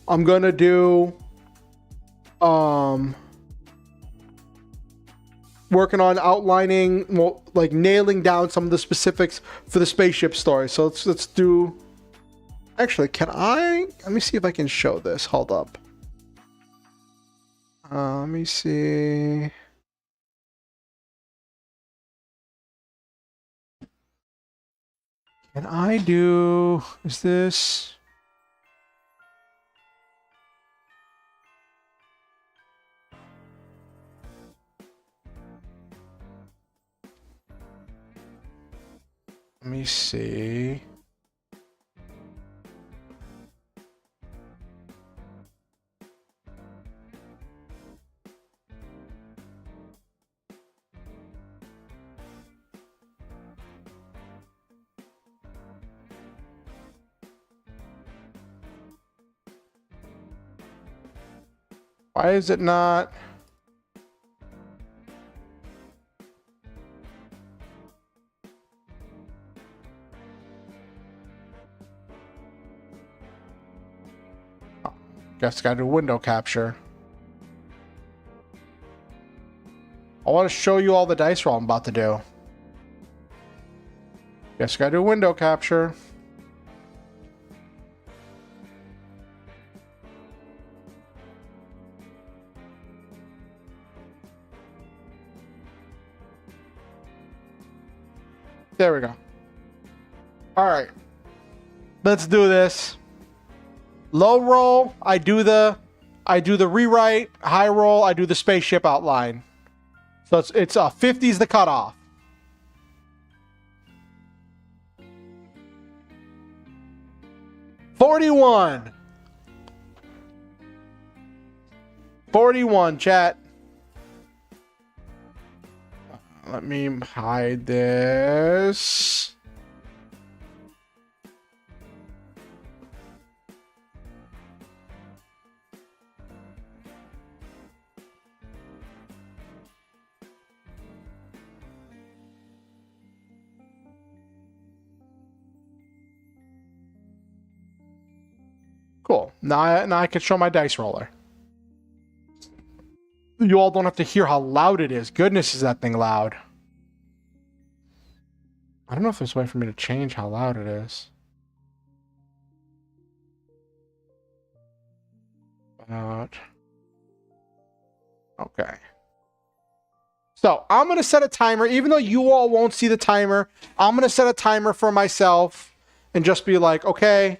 I'm gonna do working on outlining, well, like nailing down some of the specifics for the spaceship story. So let's do. Actually, can I? Let me see if I can show this. Hold up. Let me see. Can I do? Is this? Let me see. Why is it not? Oh, guess gotta do window capture. I want to show you all the dice roll I'm about to do. Guess gotta do window capture. There we go. All right. Let's do this. Low roll, I do the rewrite. High roll, I do the spaceship outline. So it's 50 is the cutoff. $41. 41, chat. Let me hide this. Cool. Now I can show my dice roller. You all don't have to hear how loud it is. Goodness, is that thing loud. I don't know if there's a way for me to change how loud it is. Okay. So I'm going to set a timer. Even though you all won't see the timer, I'm going to set a timer for myself and just be like, okay,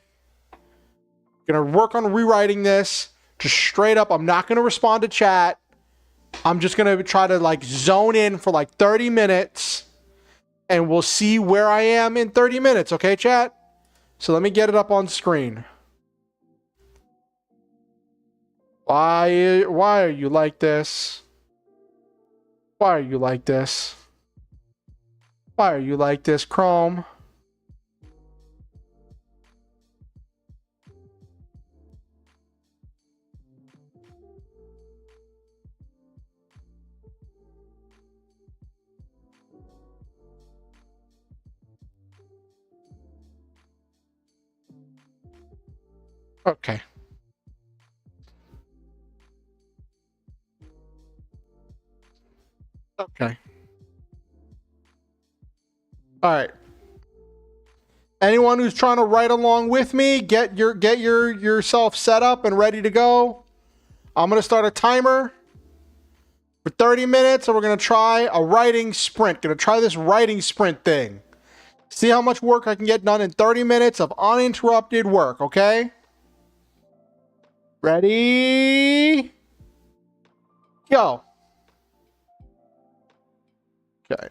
going to work on rewriting this. Just straight up, I'm not going to respond to chat. I'm just going to try to like zone in for like 30 minutes and we'll see where I am in 30 minutes. Okay, chat? So let me get it up on screen. Why are you like this? Why are you like this? Why are you like this, Chrome? Okay. Okay. All right. Anyone who's trying to write along with me, get yourself set up and ready to go. I'm going to start a timer for 30 minutes and we're going to try a writing sprint. Going to try this writing sprint thing. See how much work I can get done in 30 minutes of uninterrupted work, okay? Ready? Go. Okay.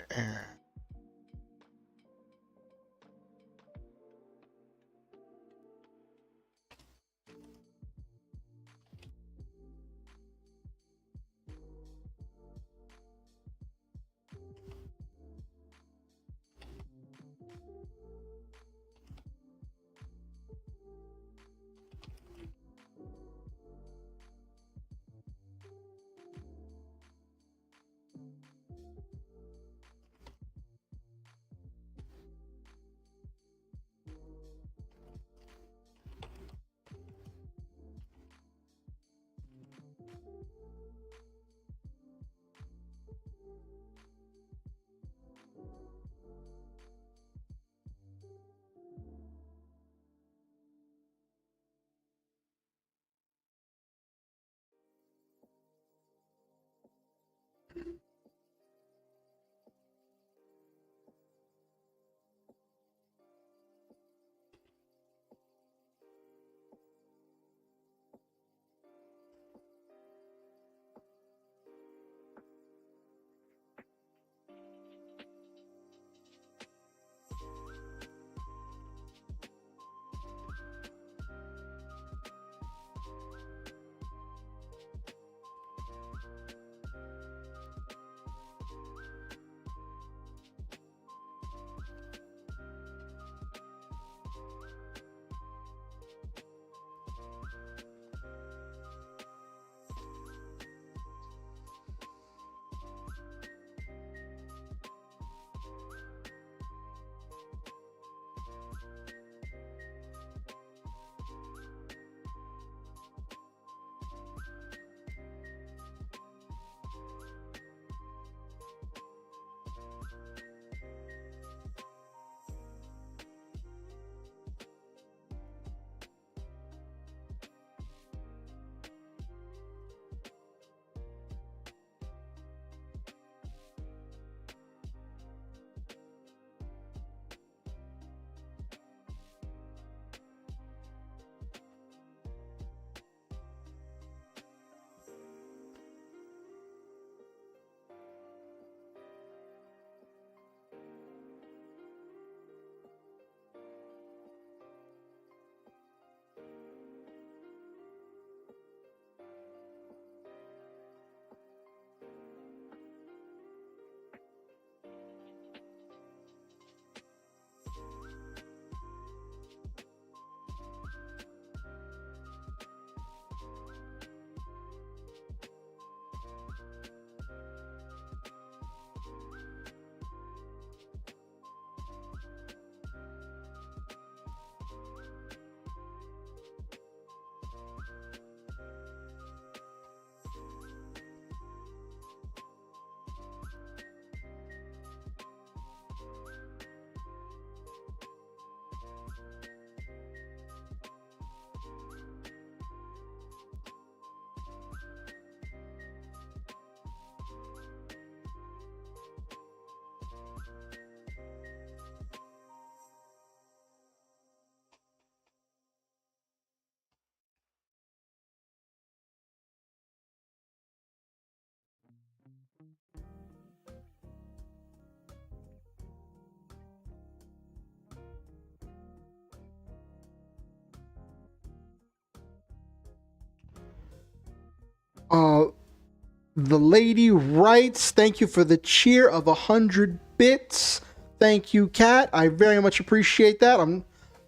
The lady writes, "Thank you for the cheer of 100 bits. Thank you, Kat. I very much appreciate that.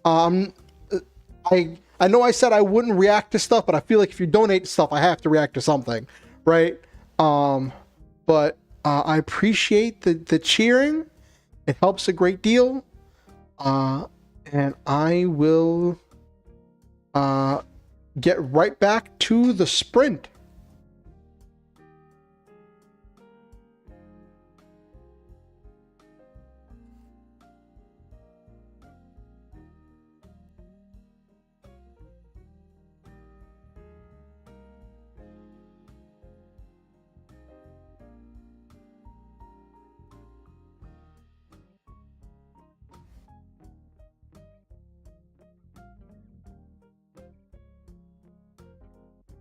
I know I said I wouldn't react to stuff, but I feel like if you donate stuff, I have to react to something, right? But I appreciate the cheering. It helps a great deal. And I will get right back to the sprint.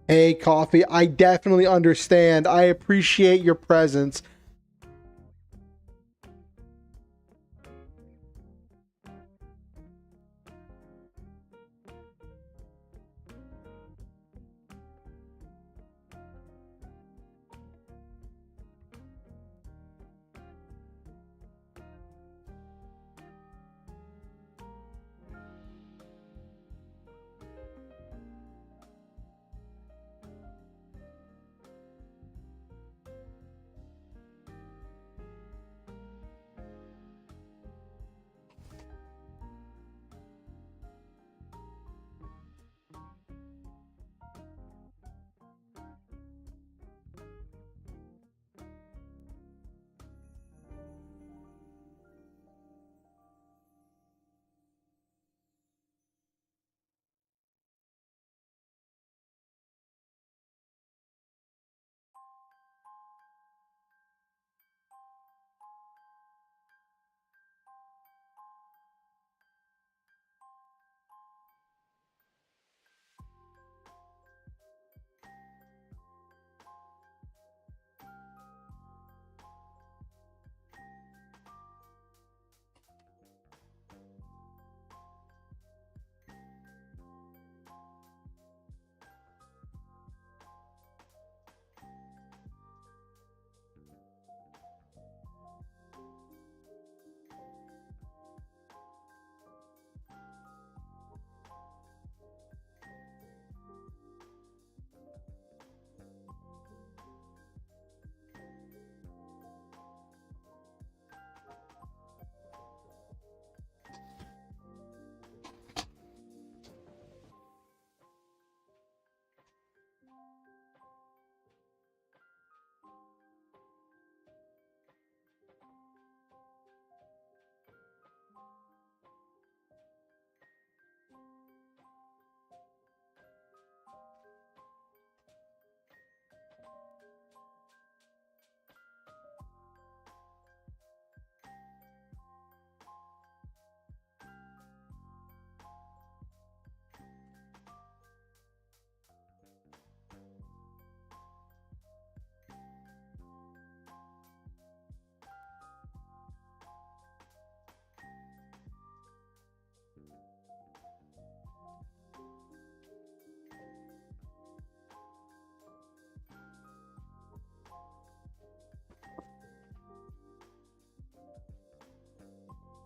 Hey, Coffee, I definitely understand. I appreciate your presence.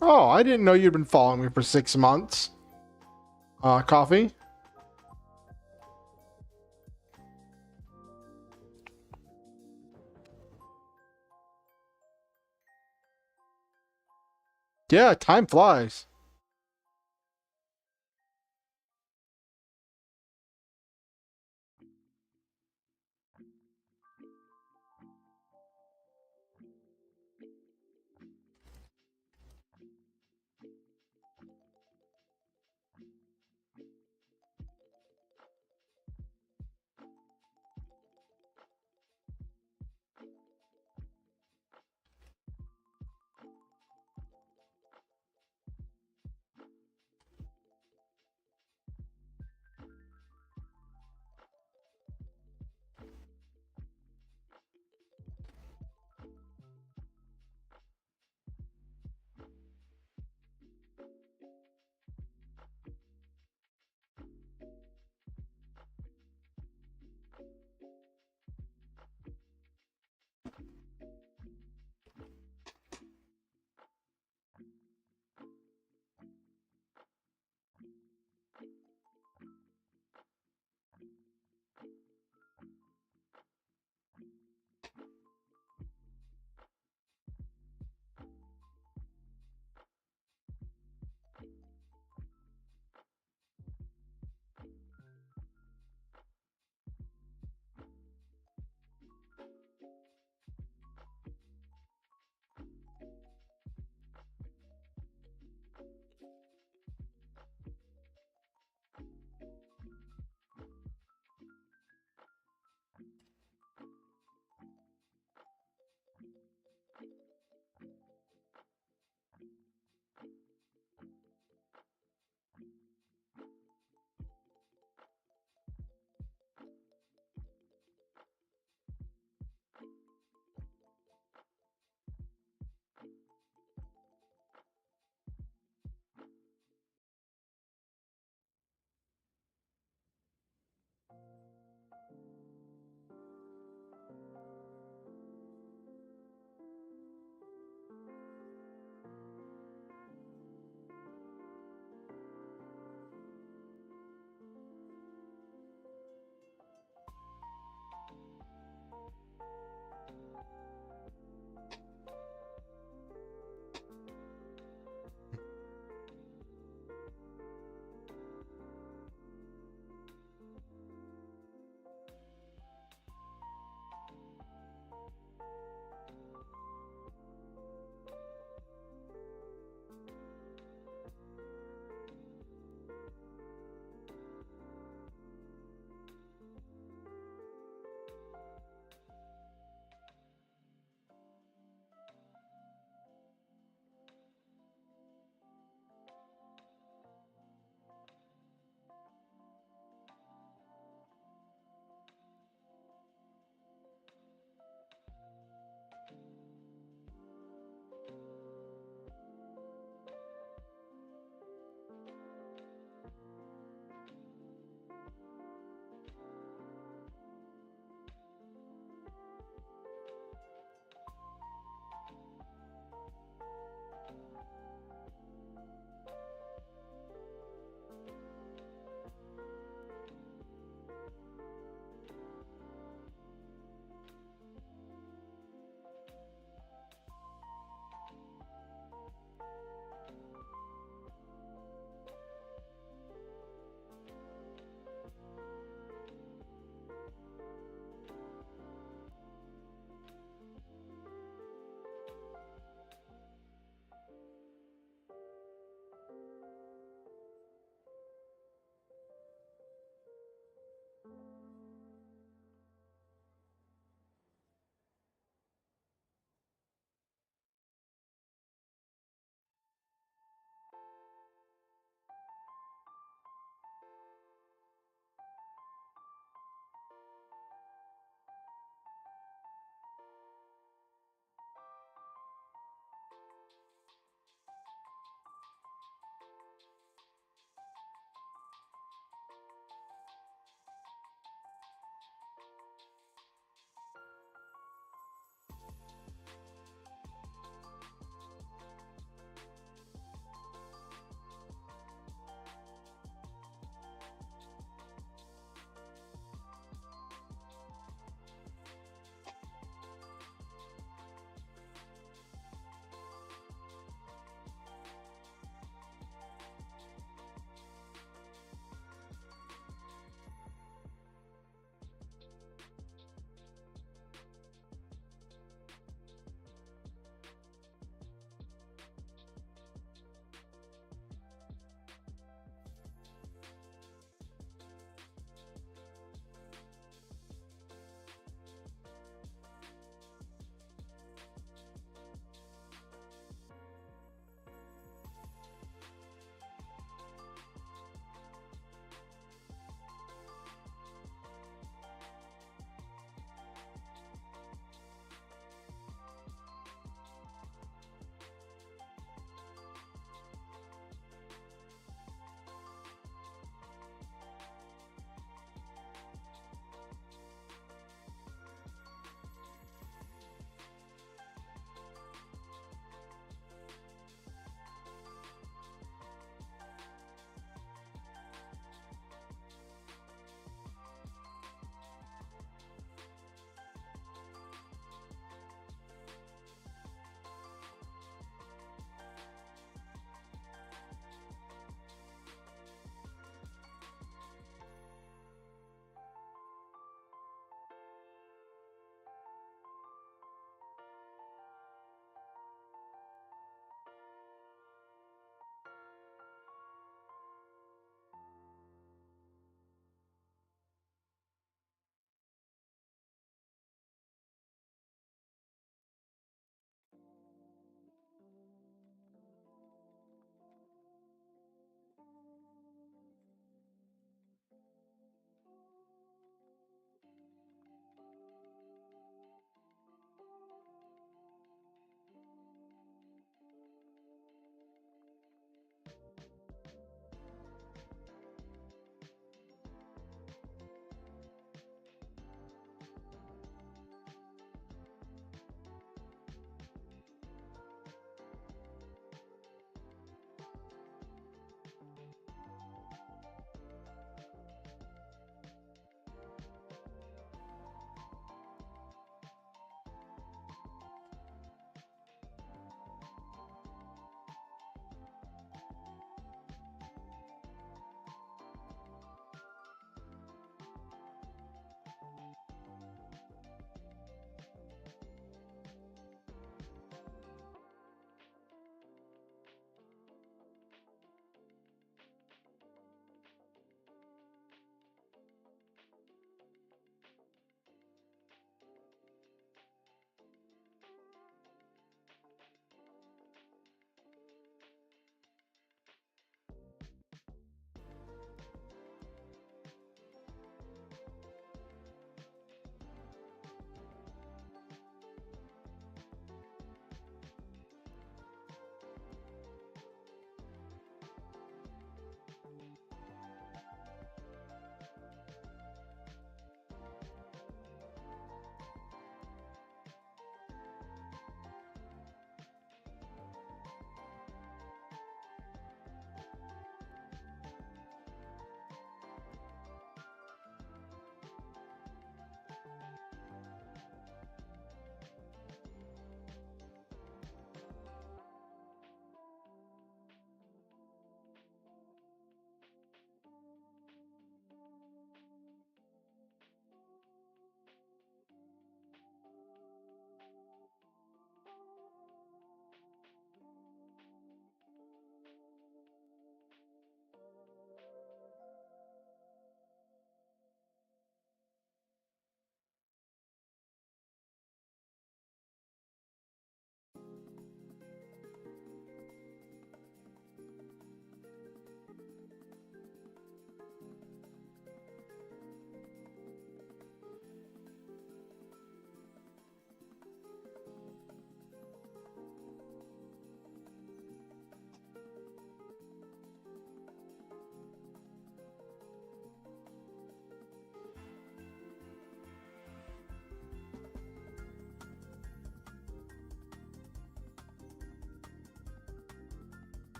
Oh, I didn't know you'd been following me for 6 months. Coffee? Yeah, time flies.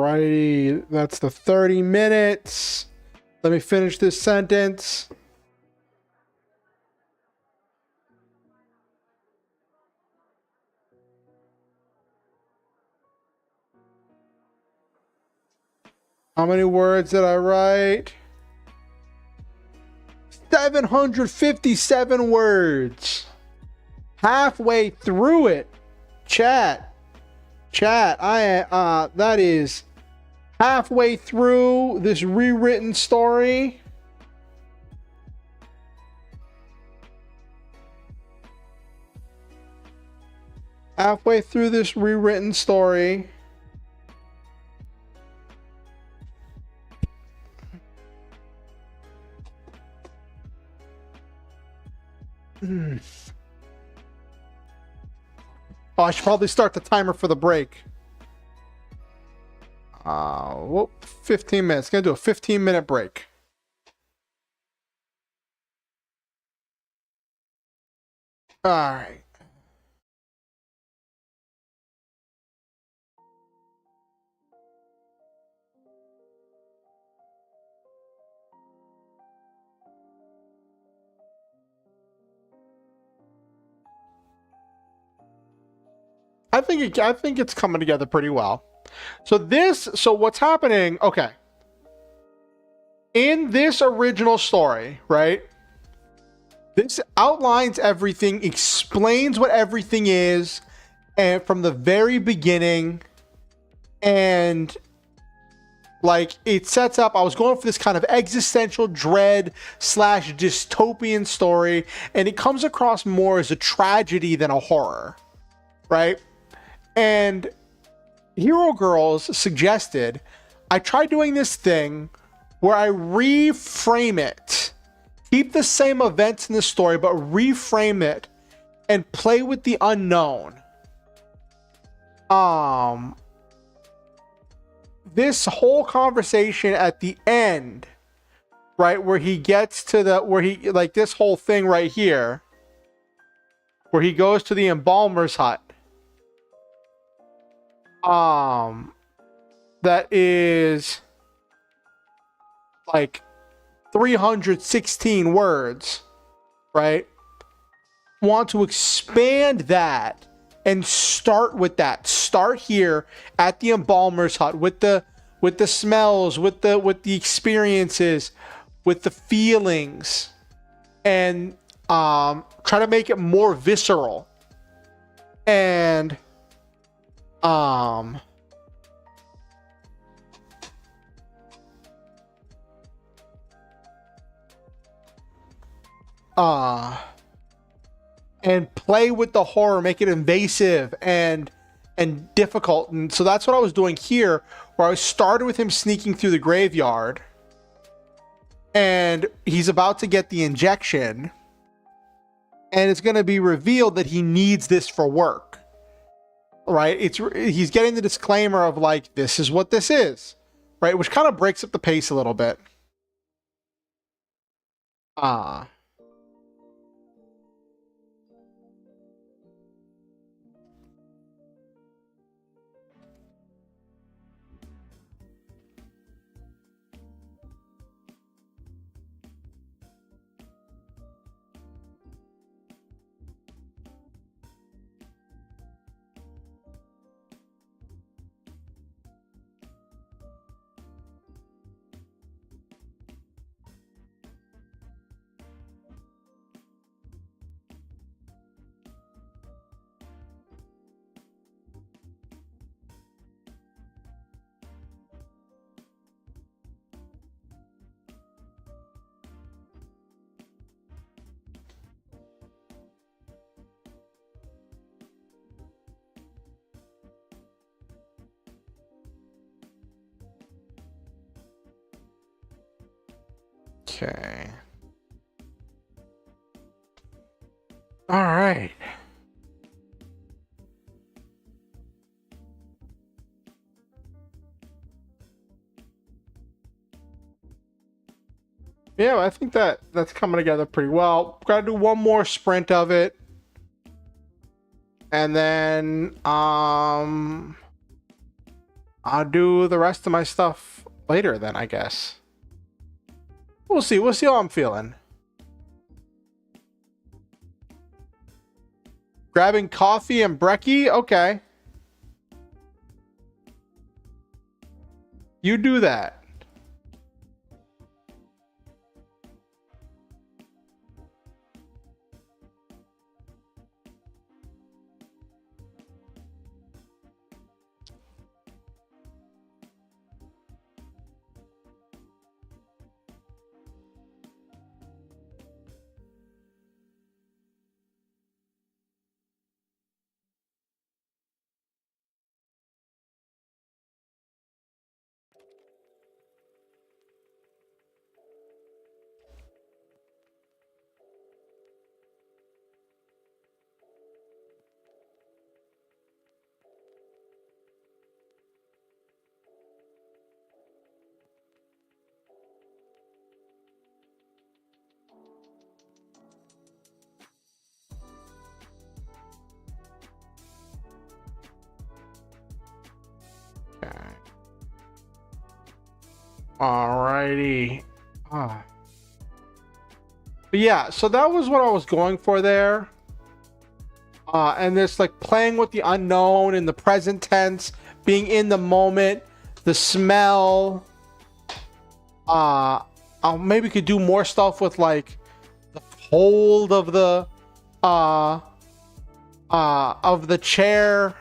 Alrighty, that's the 30 minutes. Let me finish this sentence. How many words did I write? 757 words. Halfway through it. Chat, that is halfway through this rewritten story. Halfway through this rewritten story. Oh, I should probably start the timer for the break. Whoop, 15 minutes. Gonna do a 15-minute break. All right. I think it's coming together pretty well. So what's happening? Okay. In this original story, right? This outlines everything, explains what everything is, and from the very beginning, and like it sets up. I was going for this kind of existential dread / dystopian story, and it comes across more as a tragedy than a horror, right? And Hero Girls suggested I try doing this thing where I reframe it, keep the same events in the story, but reframe it and play with the unknown. This whole conversation at the end, right, where he gets to this whole thing right here, where he goes to the embalmer's hut. That is like 316 words, right? Want to expand that and start with that. Start here at the embalmer's hut with the smells, with the experiences, with the feelings, and try to make it more visceral. And and play with the horror, make it invasive and difficult. And so that's what I was doing here, where I started with him sneaking through the graveyard, and he's about to get the injection, and it's going to be revealed that he needs this for work, right? He's getting the disclaimer of like, this is what this is, right? Which kind of breaks up the pace a little bit. Okay. All right. Yeah, I think that's coming together pretty well. Got to do one more sprint of it, and then I'll do the rest of my stuff later then, I guess. We'll see. We'll see how I'm feeling. Grabbing coffee and brekkie? Okay. You do that. Okay. Alrighty. But yeah, so that was what I was going for there. And this like playing with the unknown in the present tense, being in the moment, the smell. I maybe could do more stuff with like the cold of the chair.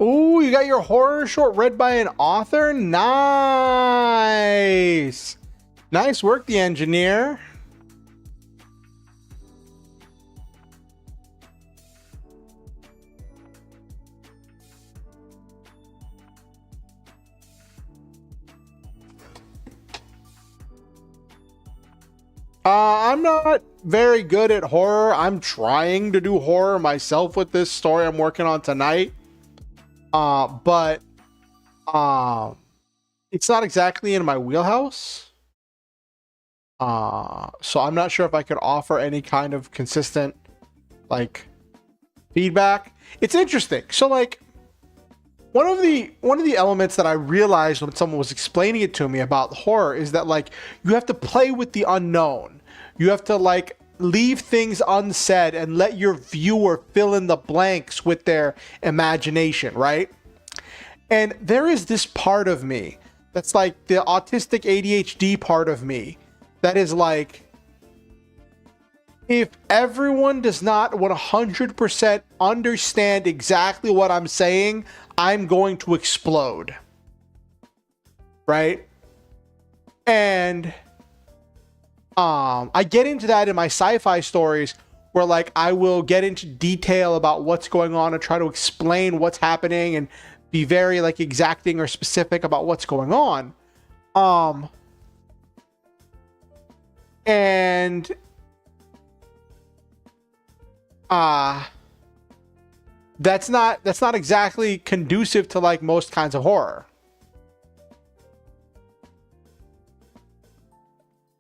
Ooh, you got your horror short read by an author? Nice. Nice work, the engineer. I'm not very good at horror. I'm trying to do horror myself with this story I'm working on tonight. But it's not exactly in my wheelhouse. So I'm not sure if I could offer any kind of consistent like feedback. It's interesting. So like one of the elements that I realized when someone was explaining it to me about horror is that like you have to play with the unknown. You have to like leave things unsaid and let your viewer fill in the blanks with their imagination, right? And there is this part of me that's like the autistic ADHD part of me that is like, if everyone does not 100% understand exactly what I'm saying, I'm going to explode. Right? And I get into that in my sci-fi stories where like I will get into detail about what's going on and try to explain what's happening and be very like exacting or specific about what's going on. And that's not exactly conducive to like most kinds of horror.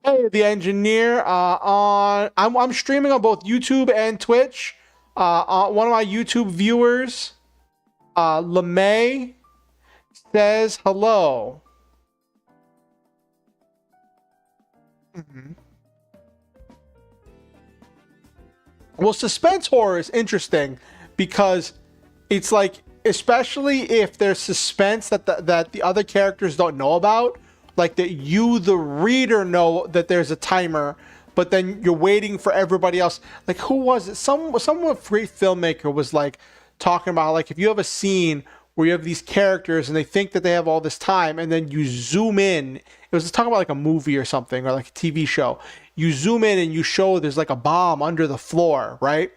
Hey, the engineer. I'm streaming on both YouTube and Twitch. One of my YouTube viewers, LeMay, says hello. Well, suspense horror is interesting because it's like especially if there's suspense that the other characters don't know about, like that you, the reader, know that there's a timer, but then you're waiting for everybody else. Like, who was it? Some great filmmaker was like talking about, like, if you have a scene where you have these characters and they think that they have all this time, and then you zoom in. It was talking about like a movie or something, or like a TV show. You zoom in and you show there's like a bomb under the floor, right?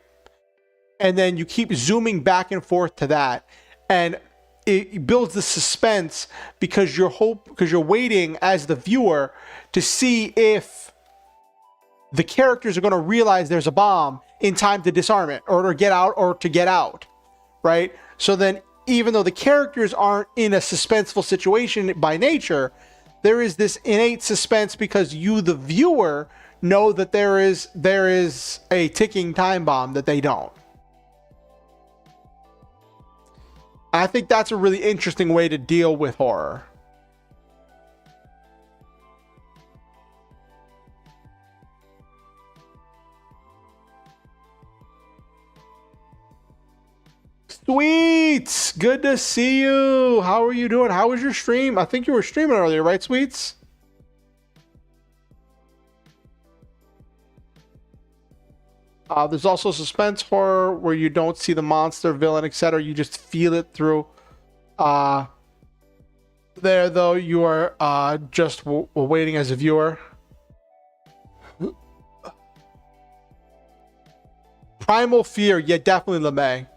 And then you keep zooming back and forth to that, and it builds the suspense because you're waiting as the viewer to see if the characters are going to realize there's a bomb in time to disarm it or to get out, right? So then, even though the characters aren't in a suspenseful situation by nature, there is this innate suspense because you, the viewer, know that there is a ticking time bomb that they don't. I think that's a really interesting way to deal with horror. Sweets, good to see you. How are you doing? How was your stream? I think you were streaming earlier, right, Sweets? There's also suspense horror where you don't see the monster, villain, etc. You just feel it through. There, though, you are just waiting as a viewer. Primal Fear, yeah, definitely LeMay.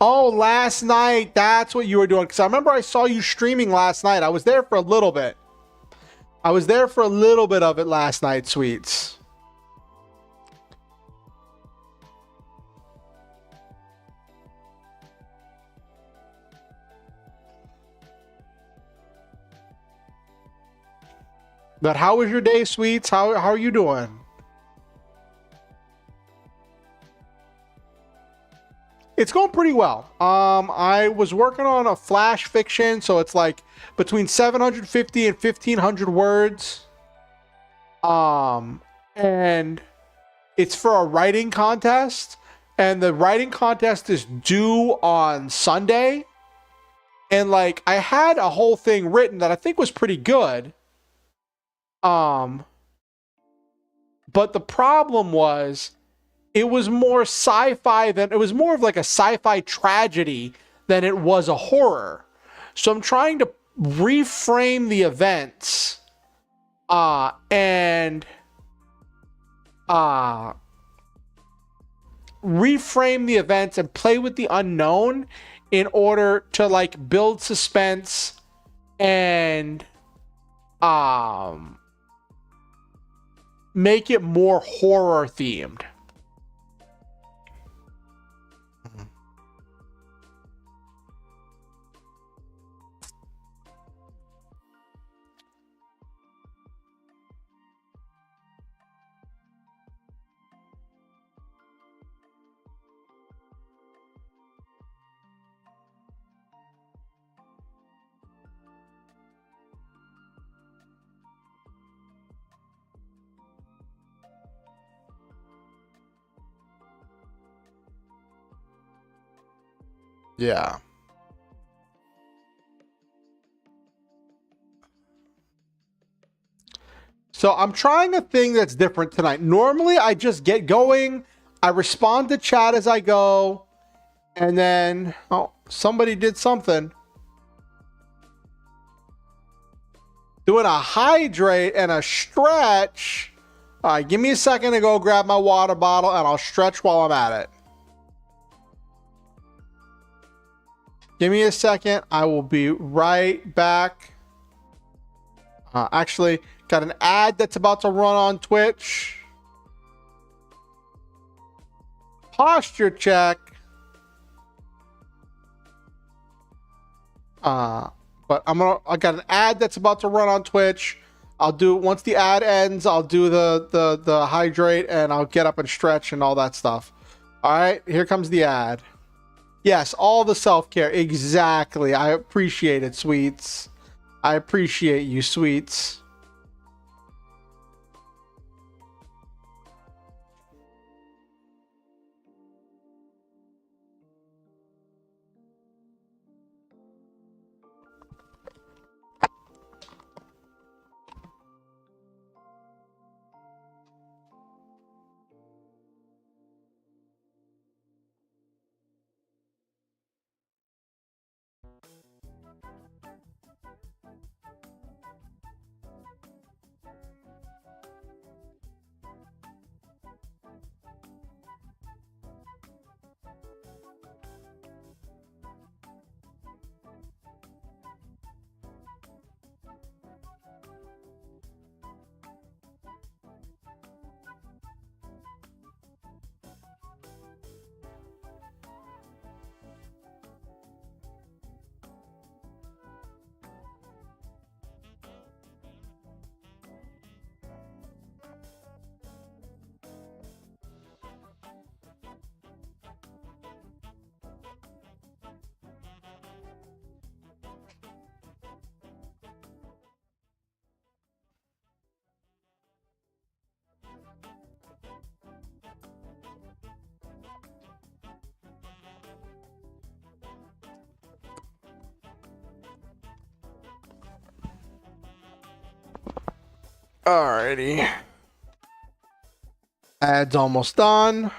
Oh, last night, that's what you were doing. Because I remember I saw you streaming last night. I was there for a little bit. I was there for a little bit of it last night, Sweets. But how was your day, Sweets? How are you doing? It's going pretty well. I was working on a flash fiction, so it's like between 750 and 1500 words. And it's for a writing contest, and the writing contest is due on Sunday. And like, I had a whole thing written that I think was pretty good. But the problem was, it was more sci-fi than it was more of like a sci-fi tragedy than it was a horror. So I'm trying to reframe the events and play with the unknown in order to like build suspense and make it more horror themed. Yeah. So I'm trying a thing that's different tonight. Normally, I just get going. I respond to chat as I go. And then, oh, somebody did something. Doing a hydrate and a stretch. All right, give me a second to go grab my water bottle and I'll stretch while I'm at it. Give me a second. I will be right back. Actually, got an ad that's about to run on Twitch. Posture check. But I got an ad that's about to run on Twitch. I'll do, once the ad ends, I'll do the hydrate and I'll get up and stretch and all that stuff. All right, here comes the ad. Yes, all the self-care. Exactly. I appreciate it, Sweets. I appreciate you, Sweets. Alrighty. Ad's almost done.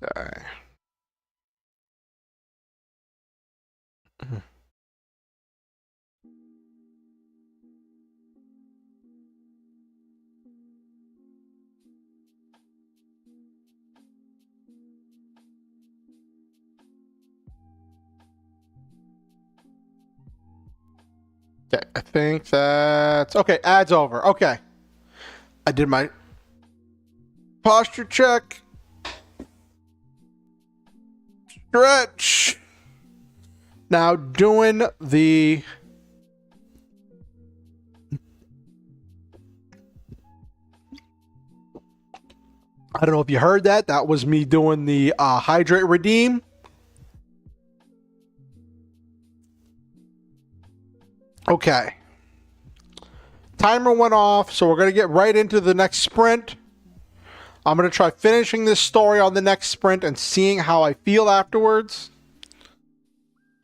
Okay. Okay, I think that's okay. Ad's over. Okay, I did my posture check. Stretch. Now doing the I don't know if you heard that. That was me doing the hydrate redeem. Okay. Timer went off, so we're going to get right into the next sprint. I'm going to try finishing this story on the next sprint and seeing how I feel afterwards.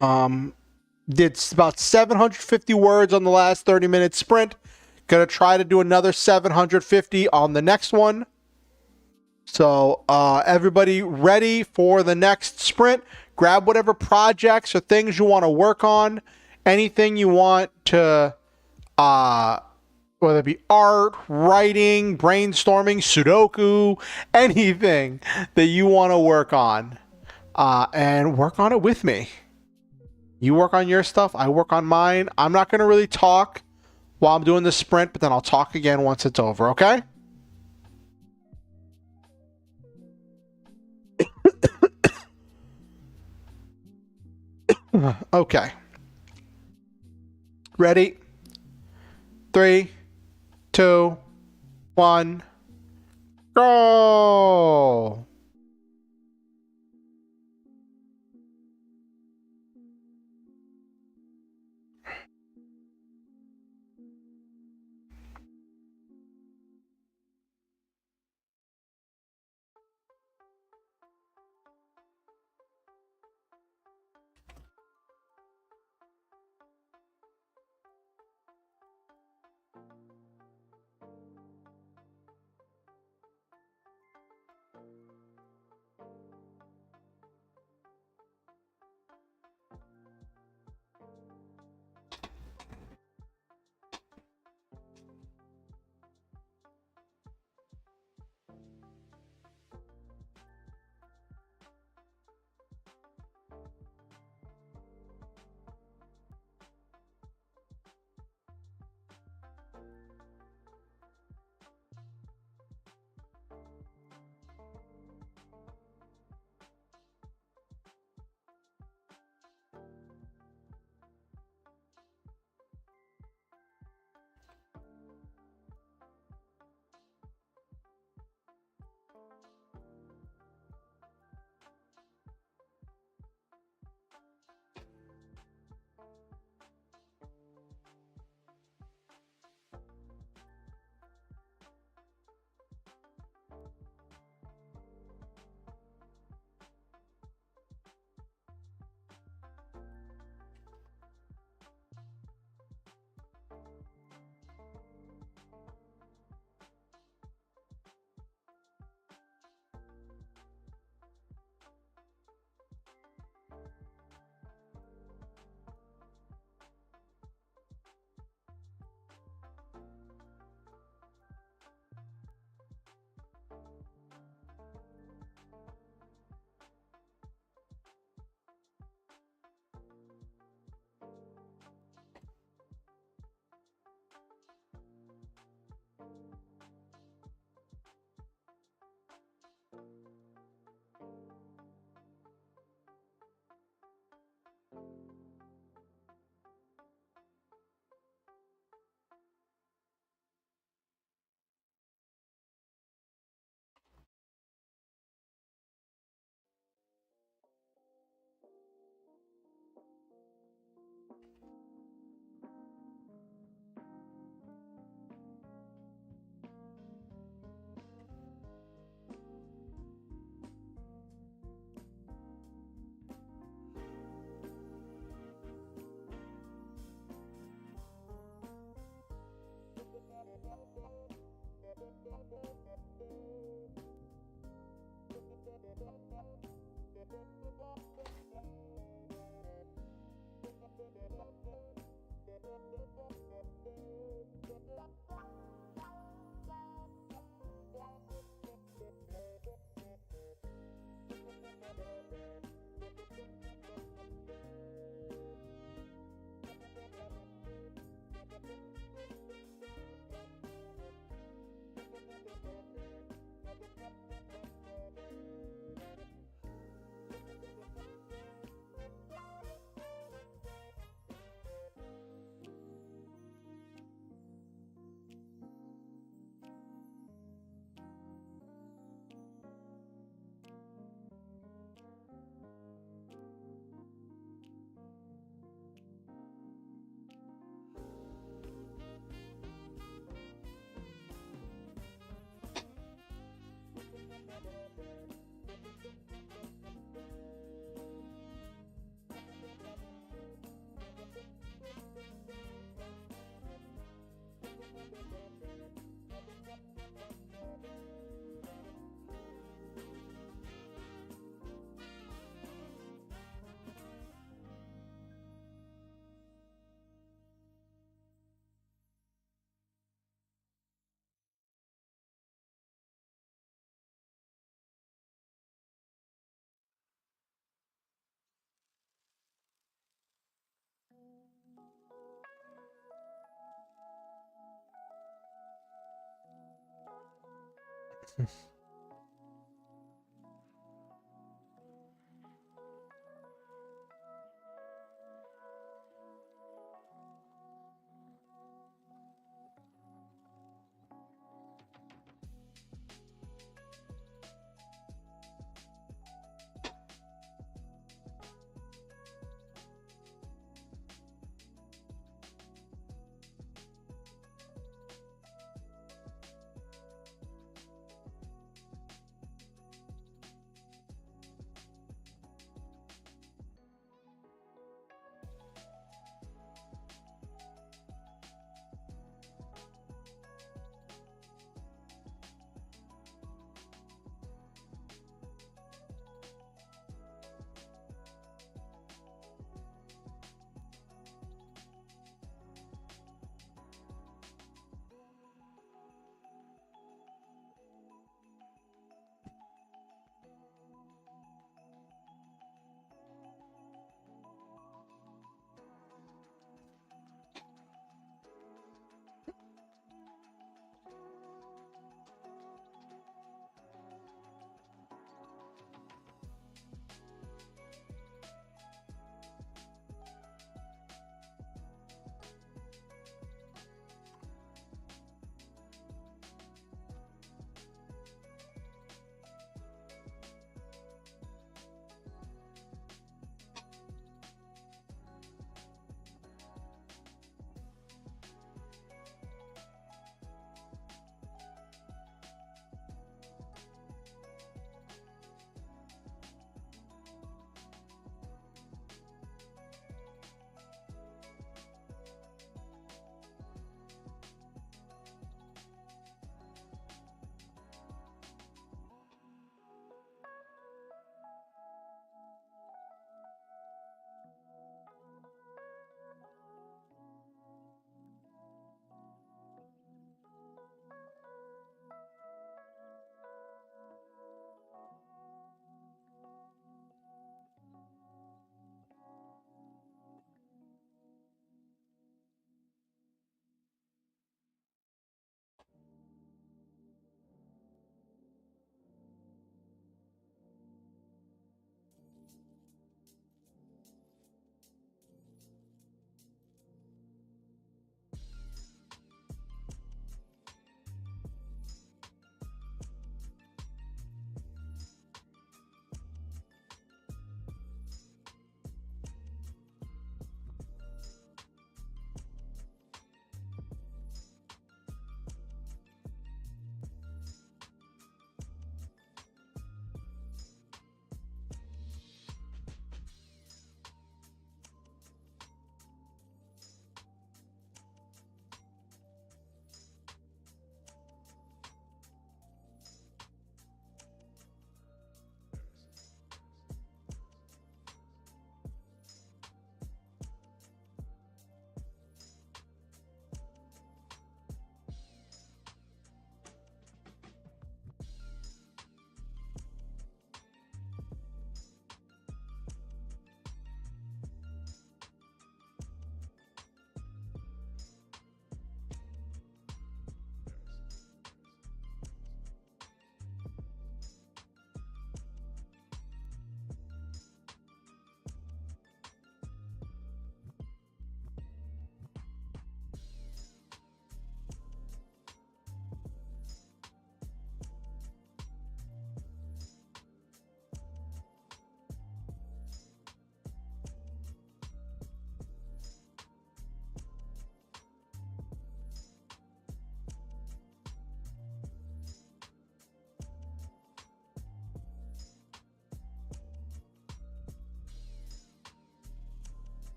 Did about 750 words on the last 30-minute sprint. Going to try to do another 750 on the next one. So everybody ready for the next sprint? Grab whatever projects or things you want to work on. Anything you want to, whether it be art, writing, brainstorming, Sudoku, anything that you want to work on. And work on it with me. You work on your stuff, I work on mine. I'm not going to really talk while I'm doing the sprint, but then I'll talk again once it's over, okay? Okay. Ready? 3, 2, 1, go!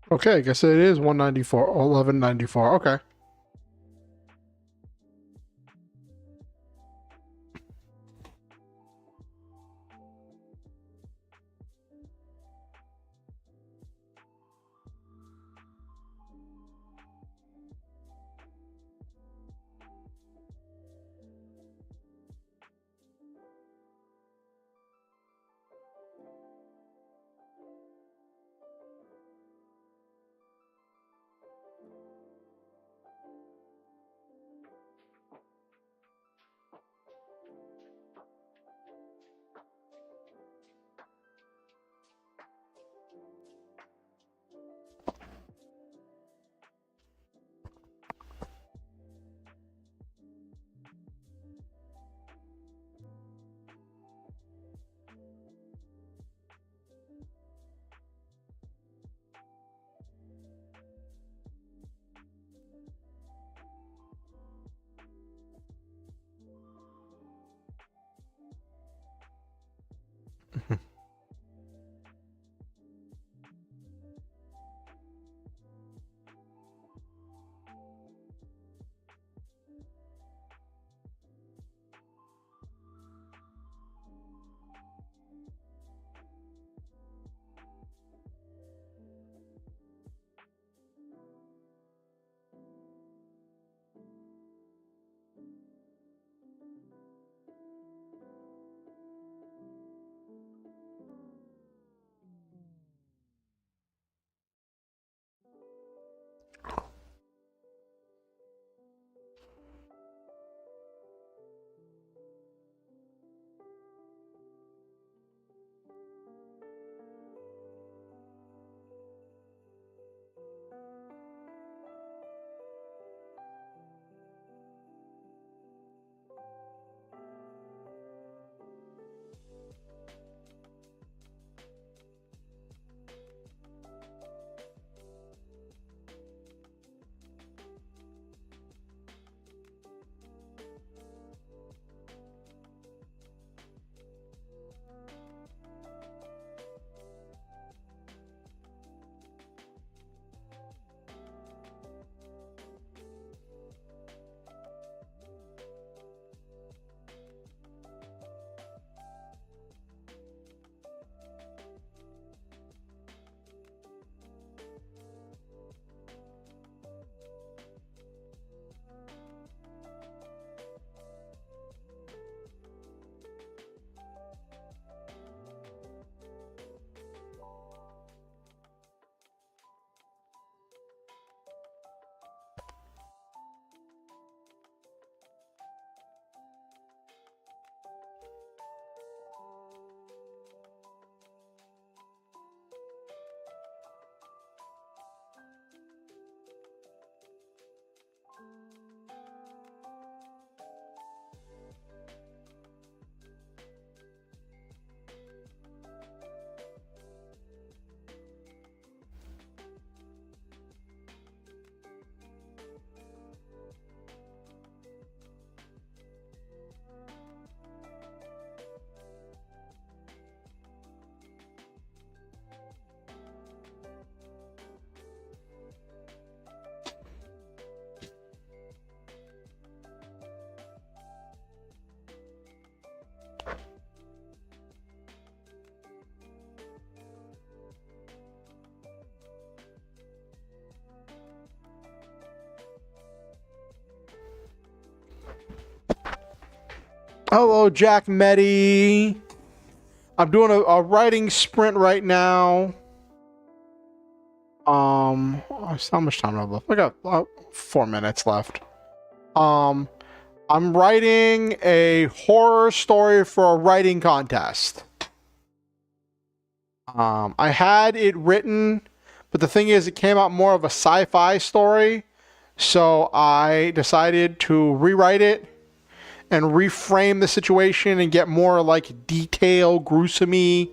Okay, I guess it is 194, 1194. Okay. Hello, Jack Meddy. I'm doing a writing sprint right now. How much time do I have left? I got 4 minutes left. I'm writing a horror story for a writing contest. I had it written, but the thing is, it came out more of a sci-fi story, so I decided to rewrite it and reframe the situation and get more like detail, gruesome-y.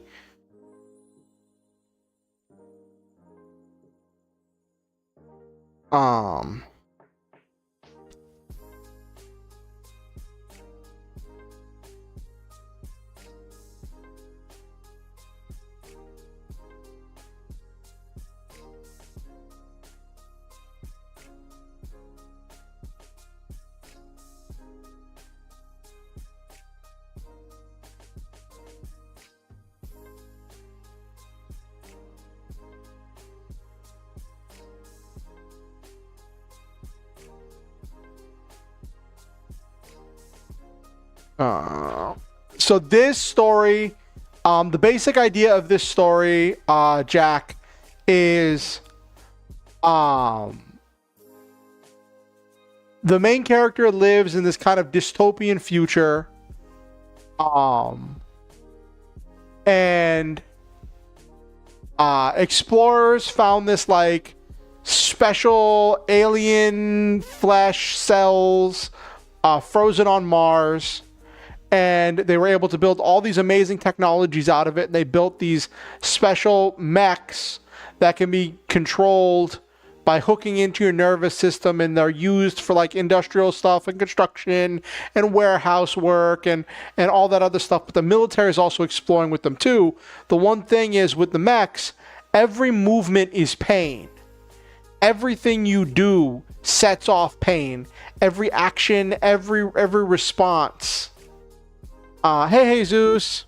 So this story, the basic idea of this story, Jack, is the main character lives in this kind of dystopian future, and explorers found this like special alien flesh cells frozen on Mars, and they were able to build all these amazing technologies out of it. And they built these special mechs that can be controlled by hooking into your nervous system, and they're used for like industrial stuff and construction and warehouse work and all that other stuff. But the military is also exploring with them too. The one thing is with the mechs, every movement is pain. Everything you do sets off pain. Every action, every response. Hey Jesus.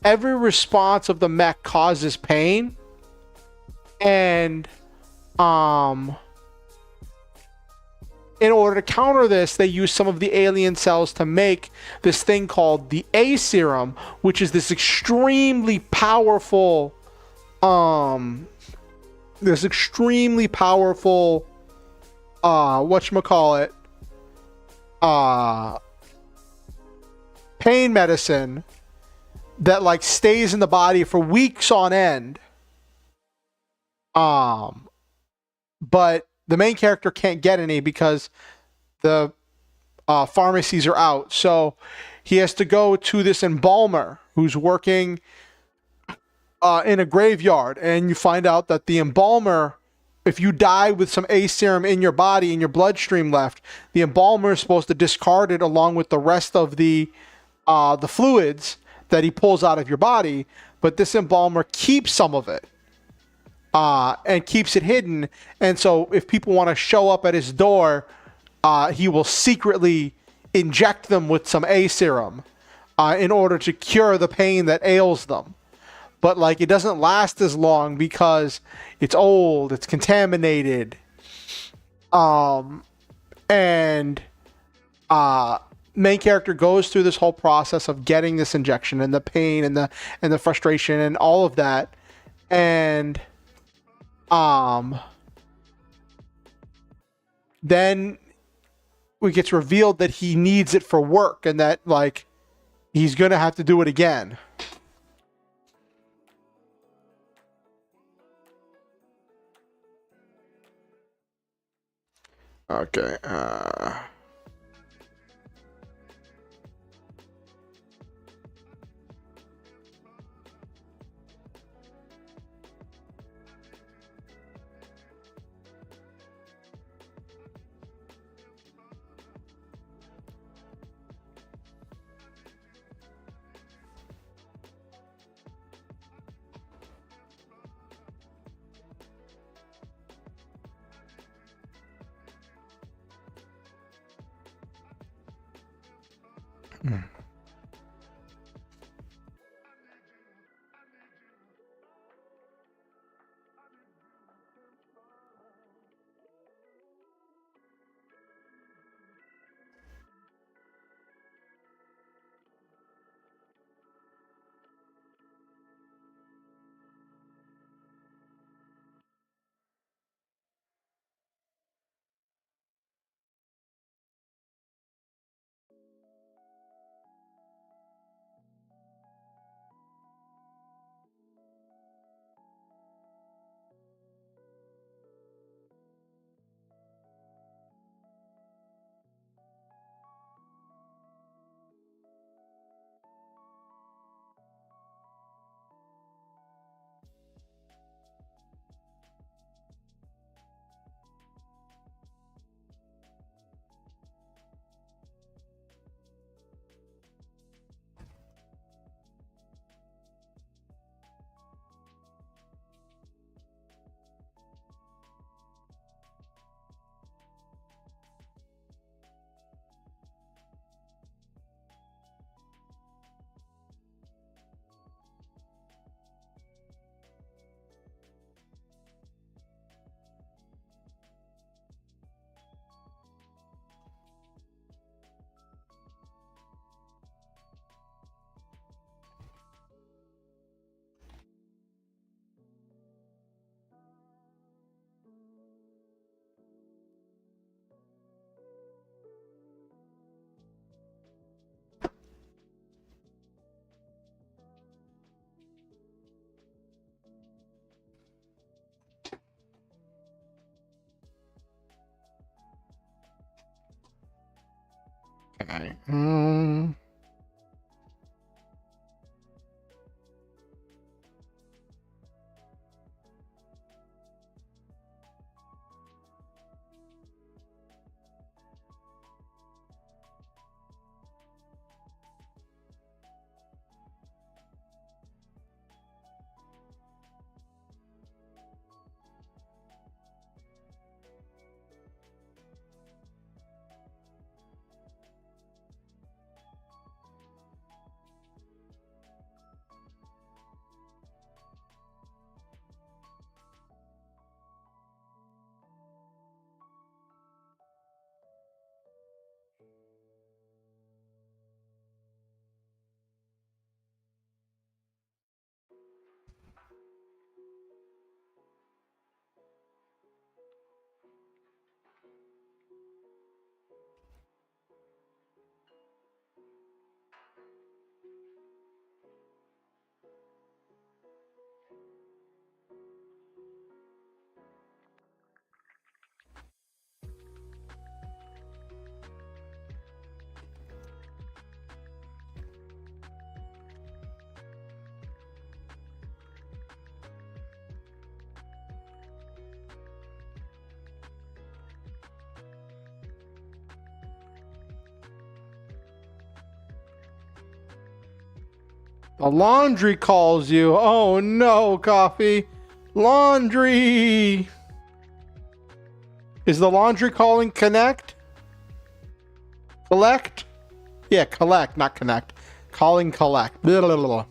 Every response of the mech causes pain. And in order to counter this, they use some of the alien cells to make this thing called the A serum, which is this extremely powerful whatchamacallit, pain medicine that like stays in the body for weeks on end. But the main character can't get any because the pharmacies are out. So he has to go to this embalmer who's working in a graveyard, and you find out that the embalmer, if you die with some A serum in your body, in your bloodstream left, the embalmer is supposed to discard it along with the rest of the fluids that he pulls out of your body. But this embalmer keeps some of it. And keeps it hidden. And so if people want to show up at his door, he will secretly inject them with some A serum in order to cure the pain that ails them. But like it doesn't last as long because it's old, it's contaminated. And main character goes through this whole process of getting this injection and the pain and the frustration and all of that. And then it gets revealed that he needs it for work and that like he's gonna have to do it again. Okay. Okay. The laundry calls you. Oh no, Coffee. Laundry. Is the laundry calling connect? Collect? Yeah, collect, not connect. Calling collect. Blah, blah, blah, blah.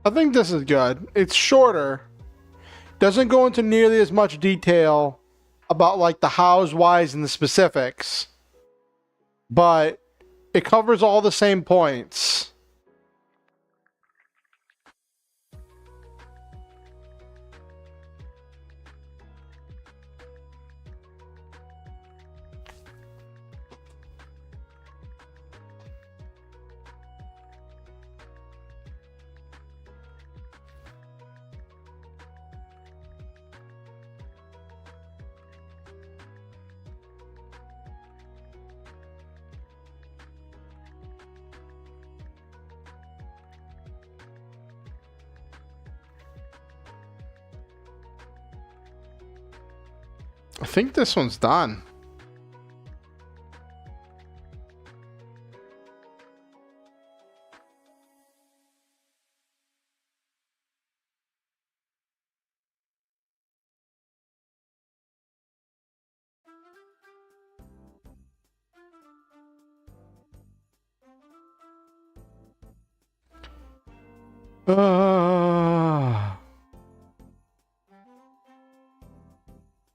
I think this is good. It's shorter. Doesn't go into nearly as much detail about like the hows, whys, and the specifics. But it covers all the same points. I think this one's done.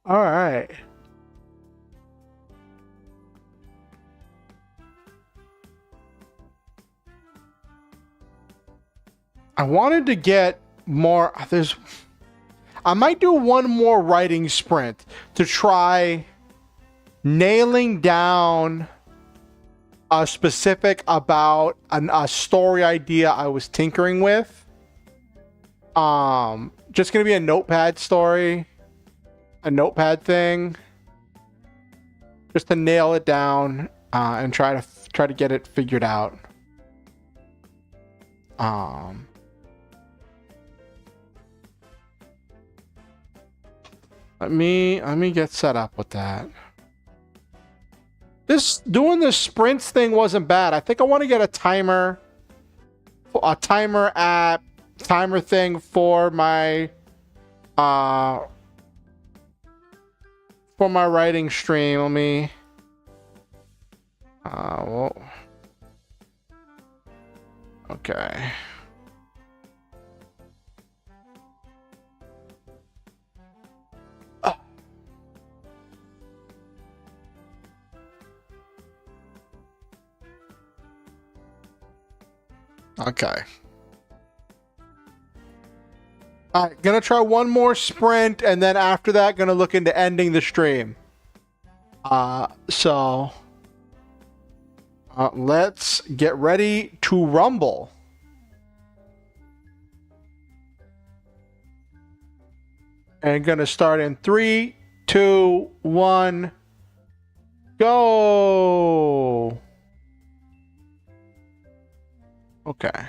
All right. I wanted to get more. I might do one more writing sprint to try nailing down a specific about a story idea I was tinkering with. Just gonna be a notepad story, a notepad thing, just to nail it down and try to get it figured out. Let me get set up with that. Doing this sprints thing wasn't bad. I think I want to get a timer app, timer thing for my writing stream. Let me well, Okay. Okay. All right, gonna try one more sprint, and then after that, gonna look into ending the stream. So let's get ready to rumble. And gonna start in 3, 2, 1, go. Okay.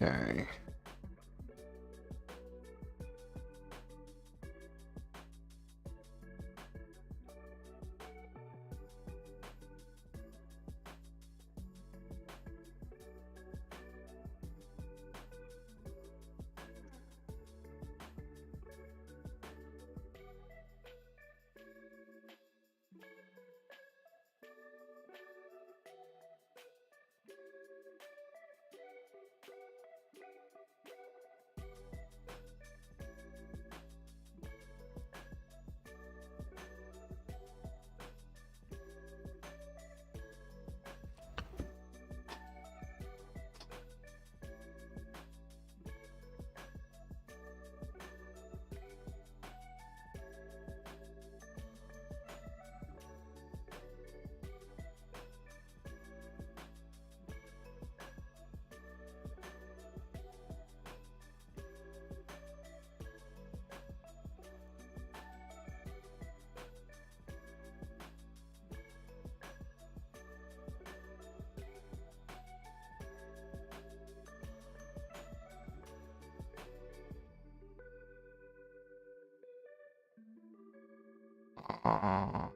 Okay. Uh,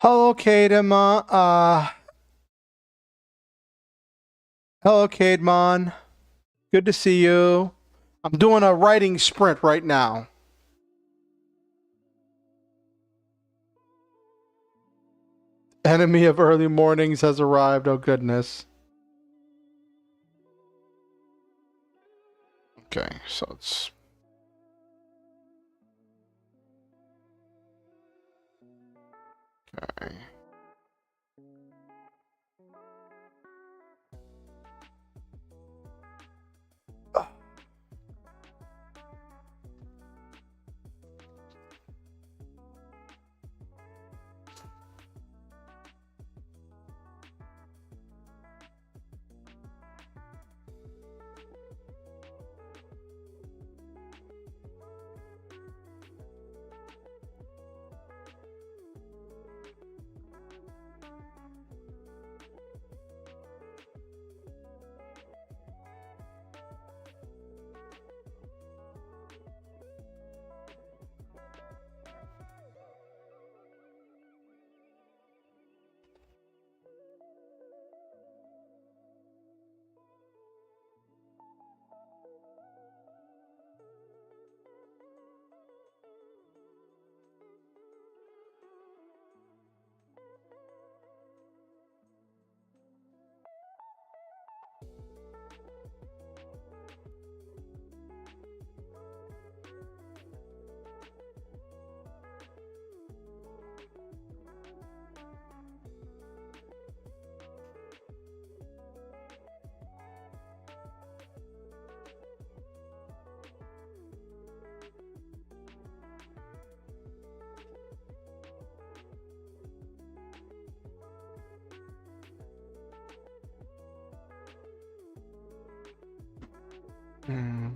Hello, Kademon. Hello, Kademon. Good to see you. I'm doing a writing sprint right now. Enemy of early mornings has arrived. Oh, goodness. Okay, so it's... Okay. Hmm.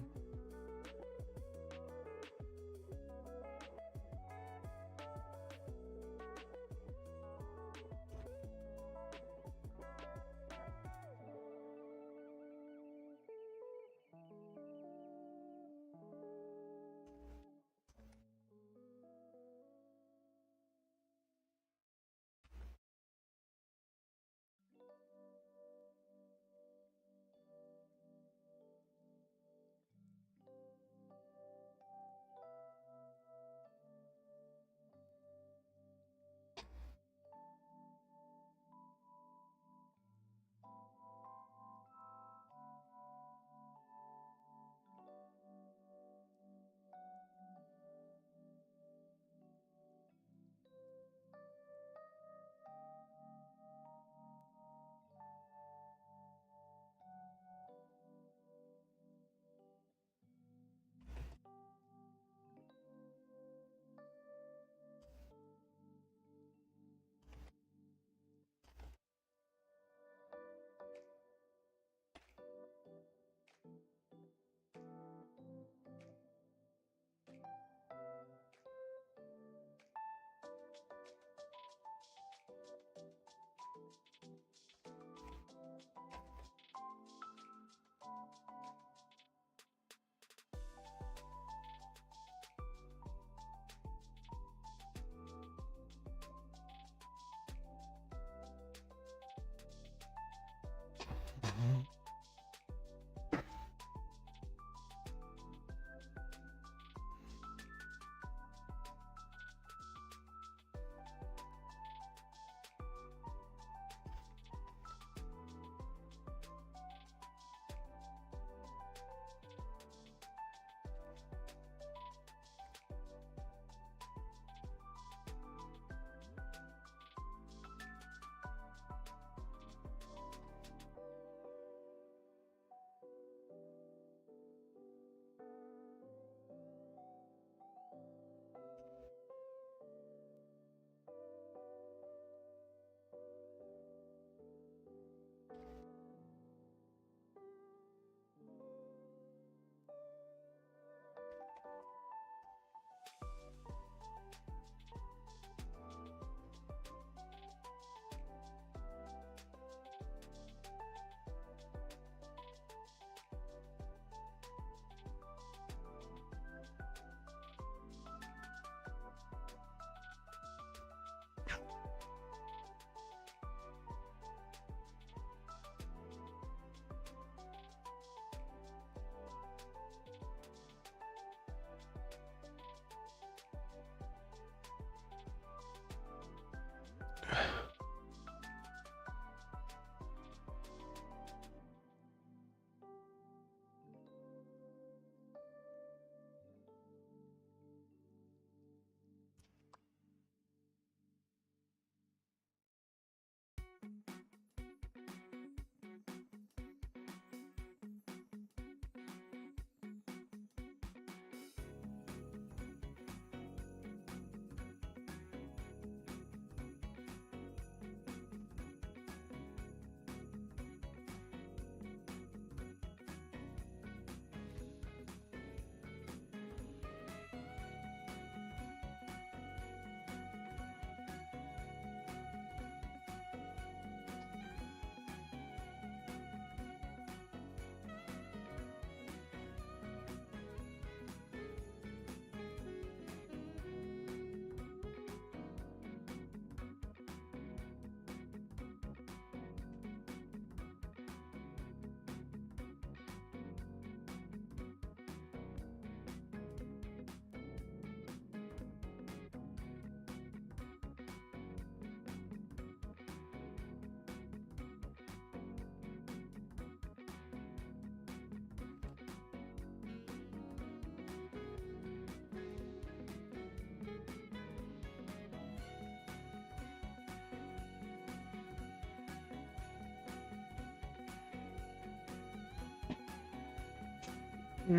Okay.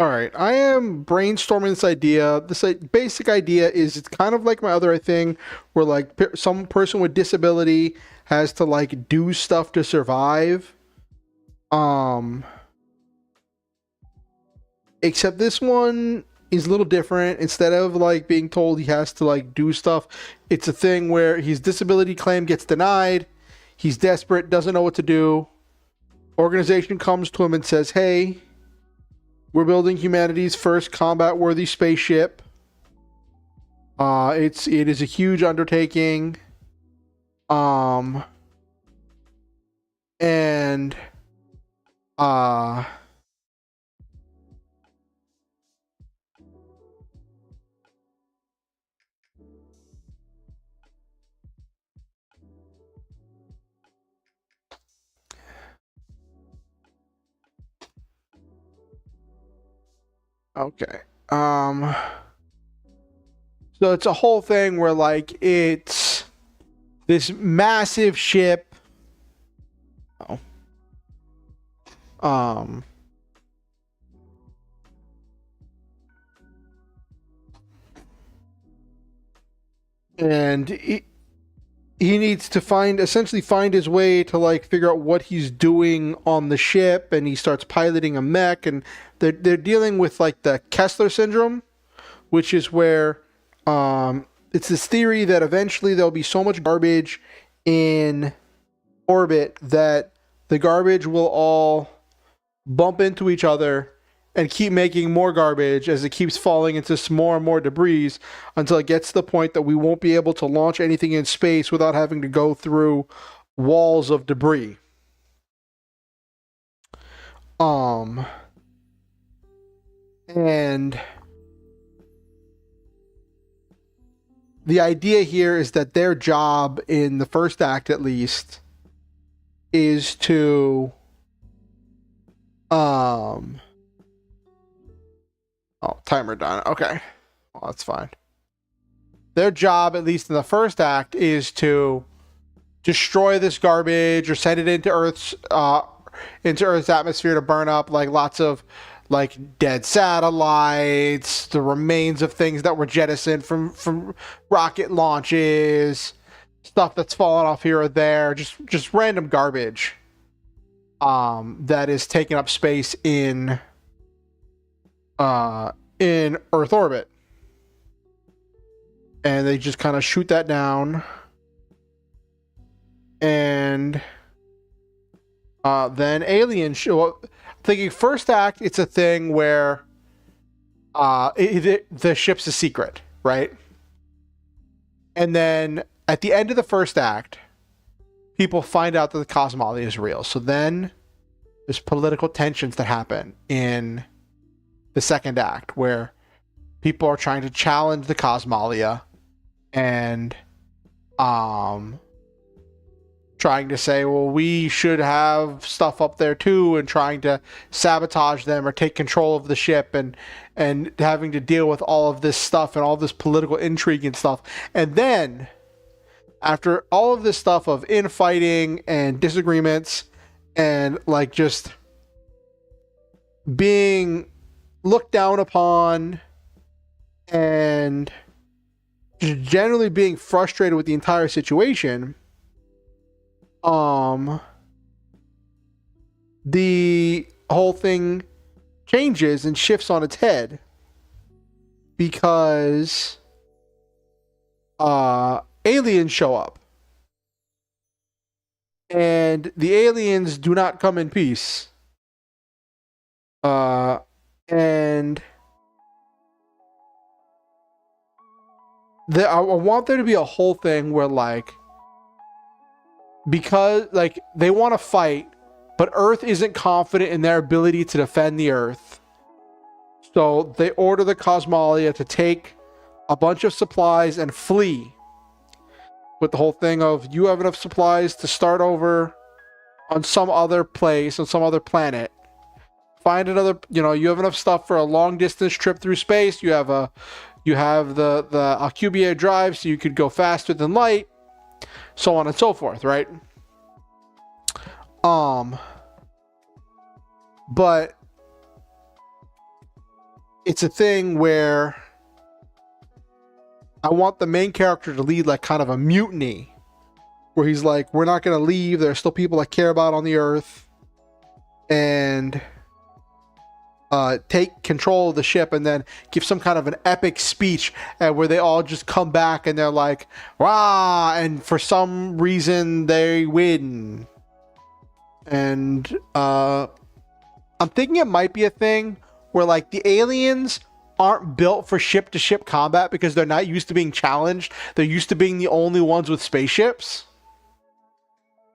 All right, I am brainstorming this idea. This basic idea is it's kind of like my other thing, where like some person with disability has to like do stuff to survive. Except this one is a little different. Instead of like being told he has to like do stuff, it's a thing where his disability claim gets denied. He's desperate, doesn't know what to do. Organization comes to him and says, "Hey, we're building humanity's first combat-worthy spaceship. It is a huge undertaking. And okay. So it's a whole thing where like it's this massive ship. Oh. And he needs to essentially find his way to like figure out what he's doing on the ship, and he starts piloting a mech, and they're dealing with like the Kessler syndrome, which is where it's this theory that eventually there'll be so much garbage in orbit that the garbage will all bump into each other and keep making more garbage as it keeps falling into more and more debris until it gets to the point that we won't be able to launch anything in space without having to go through walls of debris. And the idea here is that their job in the first act, at least, is to oh, timer done. Okay. Well, that's fine. Their job, at least in the first act, is to destroy this garbage or send it into Earth's atmosphere to burn up, like lots of like dead satellites, the remains of things that were jettisoned from rocket launches, stuff that's fallen off here or there, just random garbage that is taking up space in Earth orbit. And they just kind of shoot that down. And then aliens show up. Thinking first act, it's a thing where the ship's a secret, right? And then at the end of the first act, people find out that the cosmology is real. So then there's political tensions that happen in the second act where people are trying to challenge the cosmolia and trying to say, well, we should have stuff up there too, and trying to sabotage them or take control of the ship, and having to deal with all of this stuff and all this political intrigue and stuff. And then after all of this stuff of infighting and disagreements and like just being looked down upon and generally being frustrated with the entire situation, the whole thing changes and shifts on its head because aliens show up. And the aliens do not come in peace. And I want there to be a whole thing where like, because like they want to fight, but Earth isn't confident in their ability to defend the Earth. So they order the Cosmolia to take a bunch of supplies and flee. With the whole thing of, you have enough supplies to start over on some other place, on some other planet. Find another, you have enough stuff for a long distance trip through space. You have the Alcubierre drive, so you could go faster than light. So on and so forth, right? But it's a thing where I want the main character to lead like kind of a mutiny, where he's like, we're not going to leave. There's still people I care about on the earth, and take control of the ship, and then give some kind of an epic speech where they all just come back and they're like, "Rah!" And for some reason they win. And I'm thinking it might be a thing where like the aliens aren't built for ship-to-ship combat because they're not used to being challenged. They're used to being the only ones with spaceships.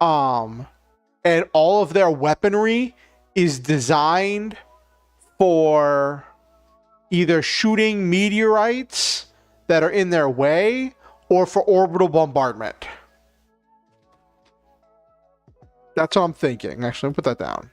And all of their weaponry is designed for either shooting meteorites that are in their way or for orbital bombardment. That's what I'm thinking. Actually, I'll put that down.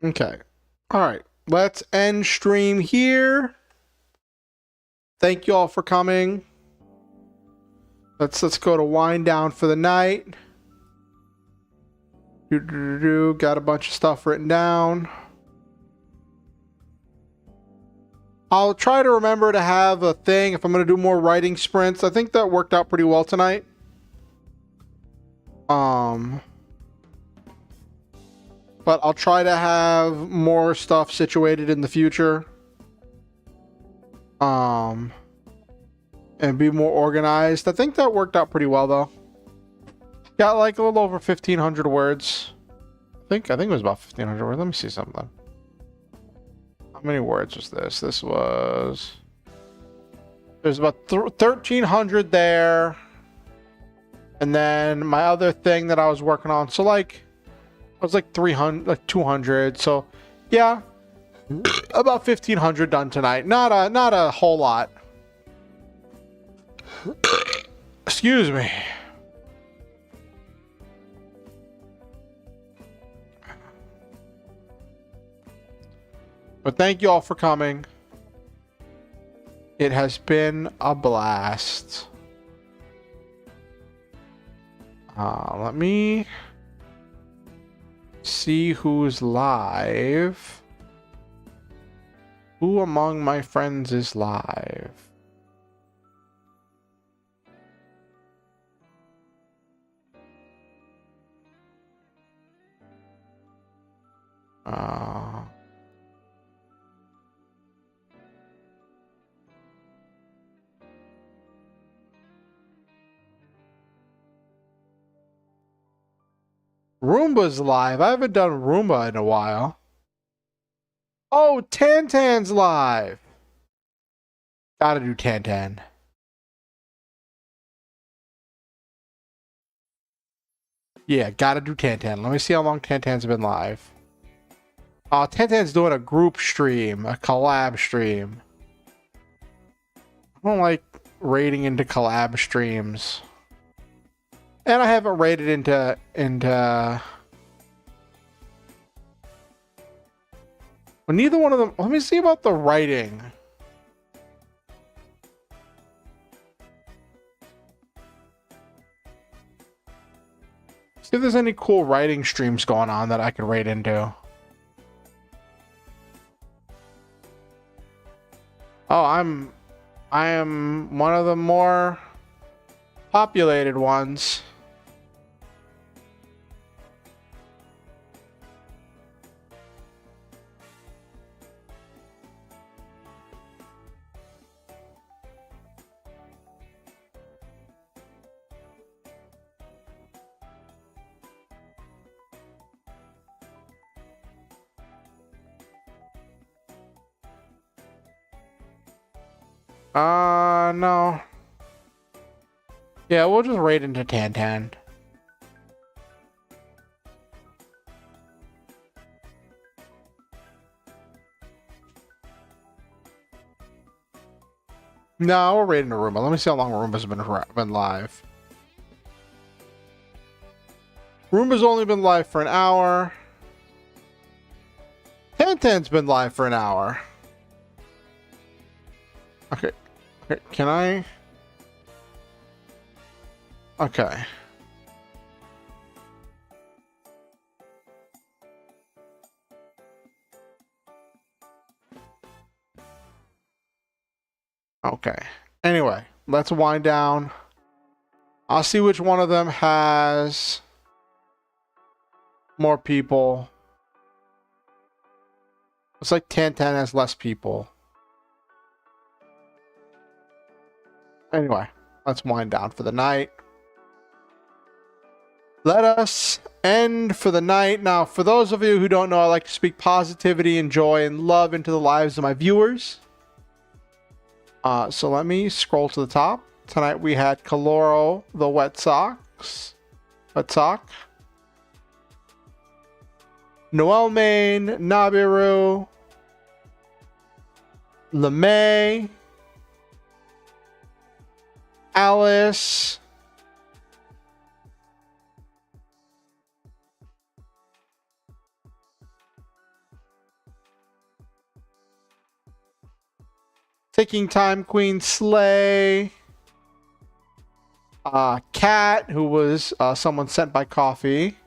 Okay. All right. Let's end stream here. Thank you all for coming. Let's go to wind down for the night. Got a bunch of stuff written down. I'll try to remember to have a thing if I'm going to do more writing sprints. I think that worked out pretty well tonight. But I'll try to have more stuff situated in the future. And be more organized. I think that worked out pretty well though. Got like a little over 1,500 words. I think it was about 1,500 words. Let me see something. How many words was this? This was... There's about 1,300 there. And then my other thing that I was working on. So like, it was like 300, like 200. So yeah, about 1,500 done tonight. Not a whole lot. Excuse me. But thank you all for coming. It has been a blast. Let me see who's live. Who among my friends is live? Roomba's live. I haven't done Roomba in a while. Oh, Tantan's live. Gotta do Tantan. Yeah, gotta do Tantan. Let me see how long Tantan's been live. Tantan's doing a group stream, a collab stream. I don't like raiding into collab streams. And I haven't raided into well, neither one of them. Let me see about the writing. See if there's any cool writing streams going on that I can raid into. Oh, I am one of the more populated ones. No. Yeah, we'll just raid into Tantan. No, we're raiding a Roomba. Let me see how long Roomba's been live. Roomba's only been live for an hour. Tantan's been live for an hour. Okay. Can I? Okay. Okay. Anyway, let's wind down. I'll see which one of them has more people. Looks like Tantan has less people. Anyway, let's wind down for the night. Let us end for the night. Now, for those of you who don't know, I like to speak positivity and joy and love into the lives of my viewers. So let me scroll to the top. Tonight we had Kaloro, the Wet Sox. Wet Sock. Noel Main, Nabiru. LeMay. Alice. Taking Time Queen Slay. Cat, who was someone sent by Coffee.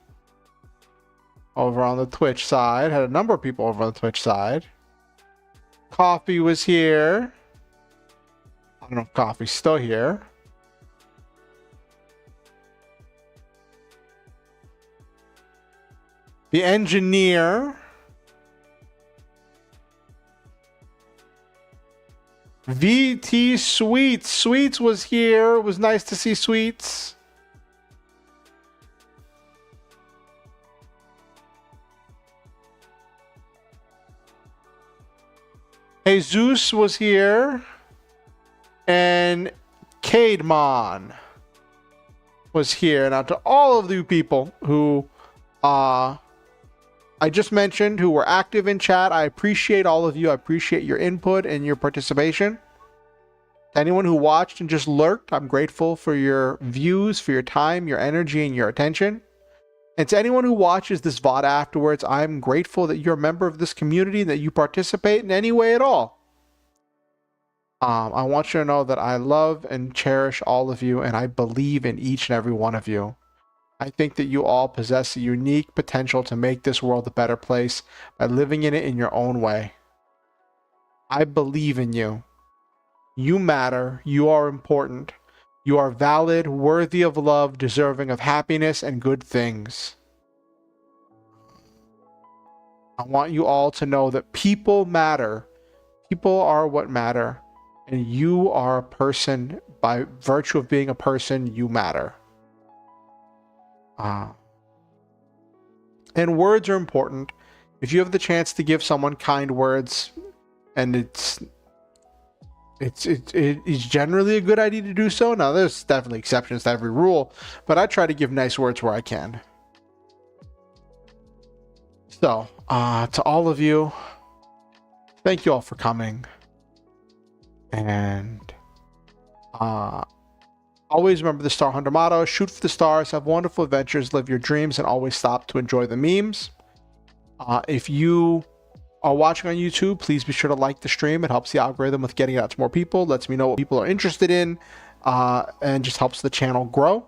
Over on the Twitch side. Had a number of people over on the Twitch side. Coffee was here. I don't know if Coffee's still here. The Engineer. VT Sweets. Sweets was here. It was nice to see Sweets. Jesus was here. And Cademon was here. Now, to all of you people who I just mentioned, who were active in chat, I appreciate all of you. I appreciate your input and your participation. To anyone who watched and just lurked, I'm grateful for your views, for your time, your energy, and your attention. And to anyone who watches this VOD afterwards, I'm grateful that you're a member of this community and that you participate in any way at all. I want you to know that I love and cherish all of you, and I believe in each and every one of you. I think that you all possess a unique potential to make this world a better place by living in it in your own way. I believe in you. You matter. You are important. You are valid, worthy of love, deserving of happiness and good things. I want you all to know that people matter. People are what matter. And you are a person. By virtue of being a person, you matter. And words are important. If you have the chance to give someone kind words, and it's generally a good idea to do so. Now, there's definitely exceptions to every rule, but I try to give nice words where I can. So, to all of you, thank you all for coming. And always remember the Star Hunter motto: shoot for the stars, have wonderful adventures, live your dreams, and always stop to enjoy the memes. If you are watching on YouTube, please be sure to like the stream. It helps the algorithm with getting it out to more people, lets me know what people are interested in, and just helps the channel grow.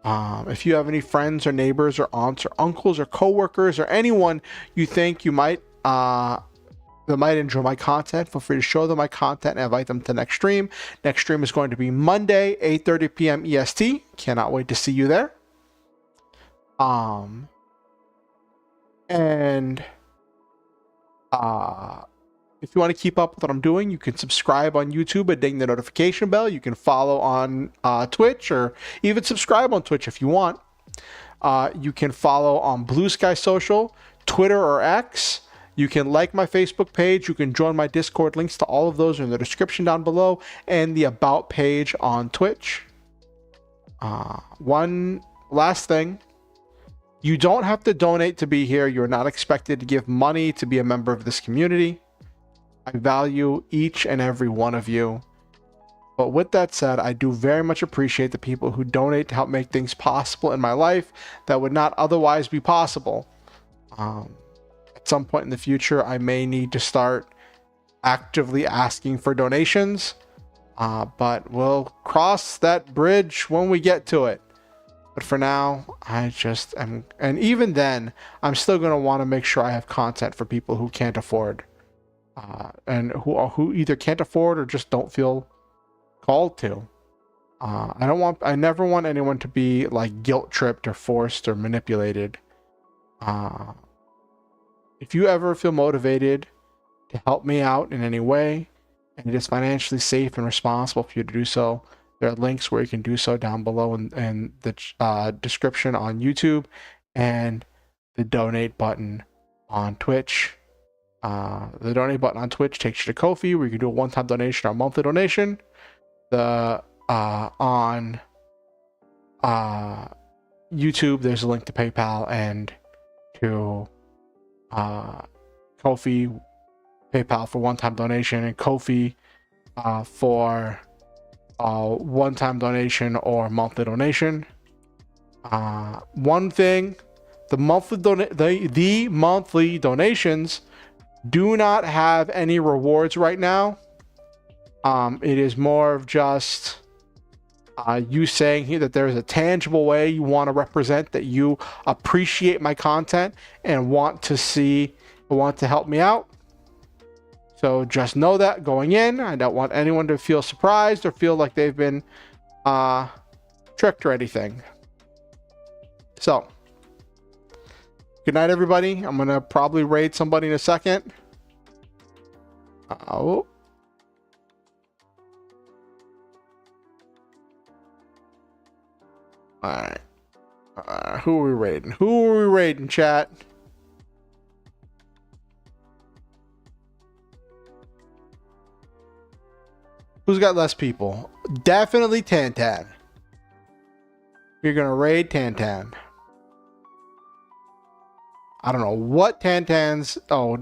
If you have any friends or neighbors or aunts or uncles or coworkers or anyone you think you might that might enjoy my content, feel free to show them my content and invite them to the next stream. Next stream is going to be Monday, 8:30 p.m. EST. Cannot wait to see you there. If you want to keep up with what I'm doing, you can subscribe on YouTube and ding the notification bell. You can follow on Twitch, or even subscribe on Twitch if you want. You can follow on Blue Sky Social, Twitter, or X. You can like my Facebook page. You can join my Discord. Links to all of those are in the description down below, and the About page on Twitch. One last thing. You don't have to donate to be here. You're not expected to give money to be a member of this community. I value each and every one of you. But with that said, I do very much appreciate the people who donate to help make things possible in my life that would not otherwise be possible. At some point in the future, I may need to start actively asking for donations, but we'll cross that bridge when we get to it. But for now, I just am, and even then, I'm still going to want to make sure I have content for people who can't afford, and who either can't afford or just don't feel called to. I never want anyone to be like guilt tripped or forced or manipulated. If you ever feel motivated to help me out in any way, and it is financially safe and responsible for you to do so, there are links where you can do so down below in the description on YouTube, and the donate button on Twitch. The donate button on Twitch takes you to Ko-fi, where you can do a one-time donation or a monthly donation. On YouTube, there's a link to PayPal and to Ko-fi. PayPal for one-time donation, and Ko-fi for one-time donation or monthly donation. One thing, the monthly donations do not have any rewards right now. It is more of just you saying here that there is a tangible way you want to represent that you appreciate my content and want to help me out. So just know that going in. I don't want anyone to feel surprised or feel like they've been tricked or anything. So, good night, everybody. I'm going to probably raid somebody in a second. All right. Who are we raiding? Who are we raiding, chat? Who's got less people? Definitely Tantan. You're gonna raid Tantan. I don't know what Tantan's. Oh,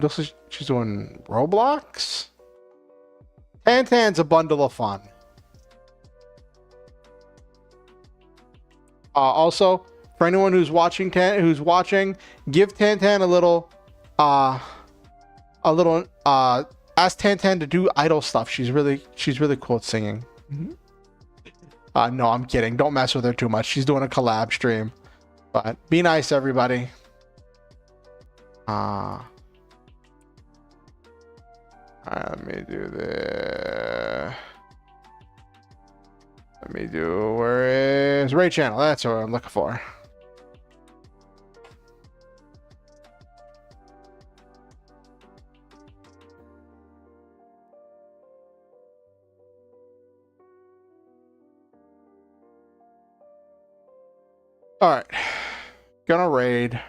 she's doing Roblox. Tantan's a bundle of fun. Also, for anyone who's watching, give Tantan a little, ask Tantan to do idol stuff. She's really cool at singing. No, I'm kidding. Don't mess with her too much. She's doing a collab stream. But be nice, everybody. Let me do this. Where is Ray Channel? That's what I'm looking for. All right, gonna raid.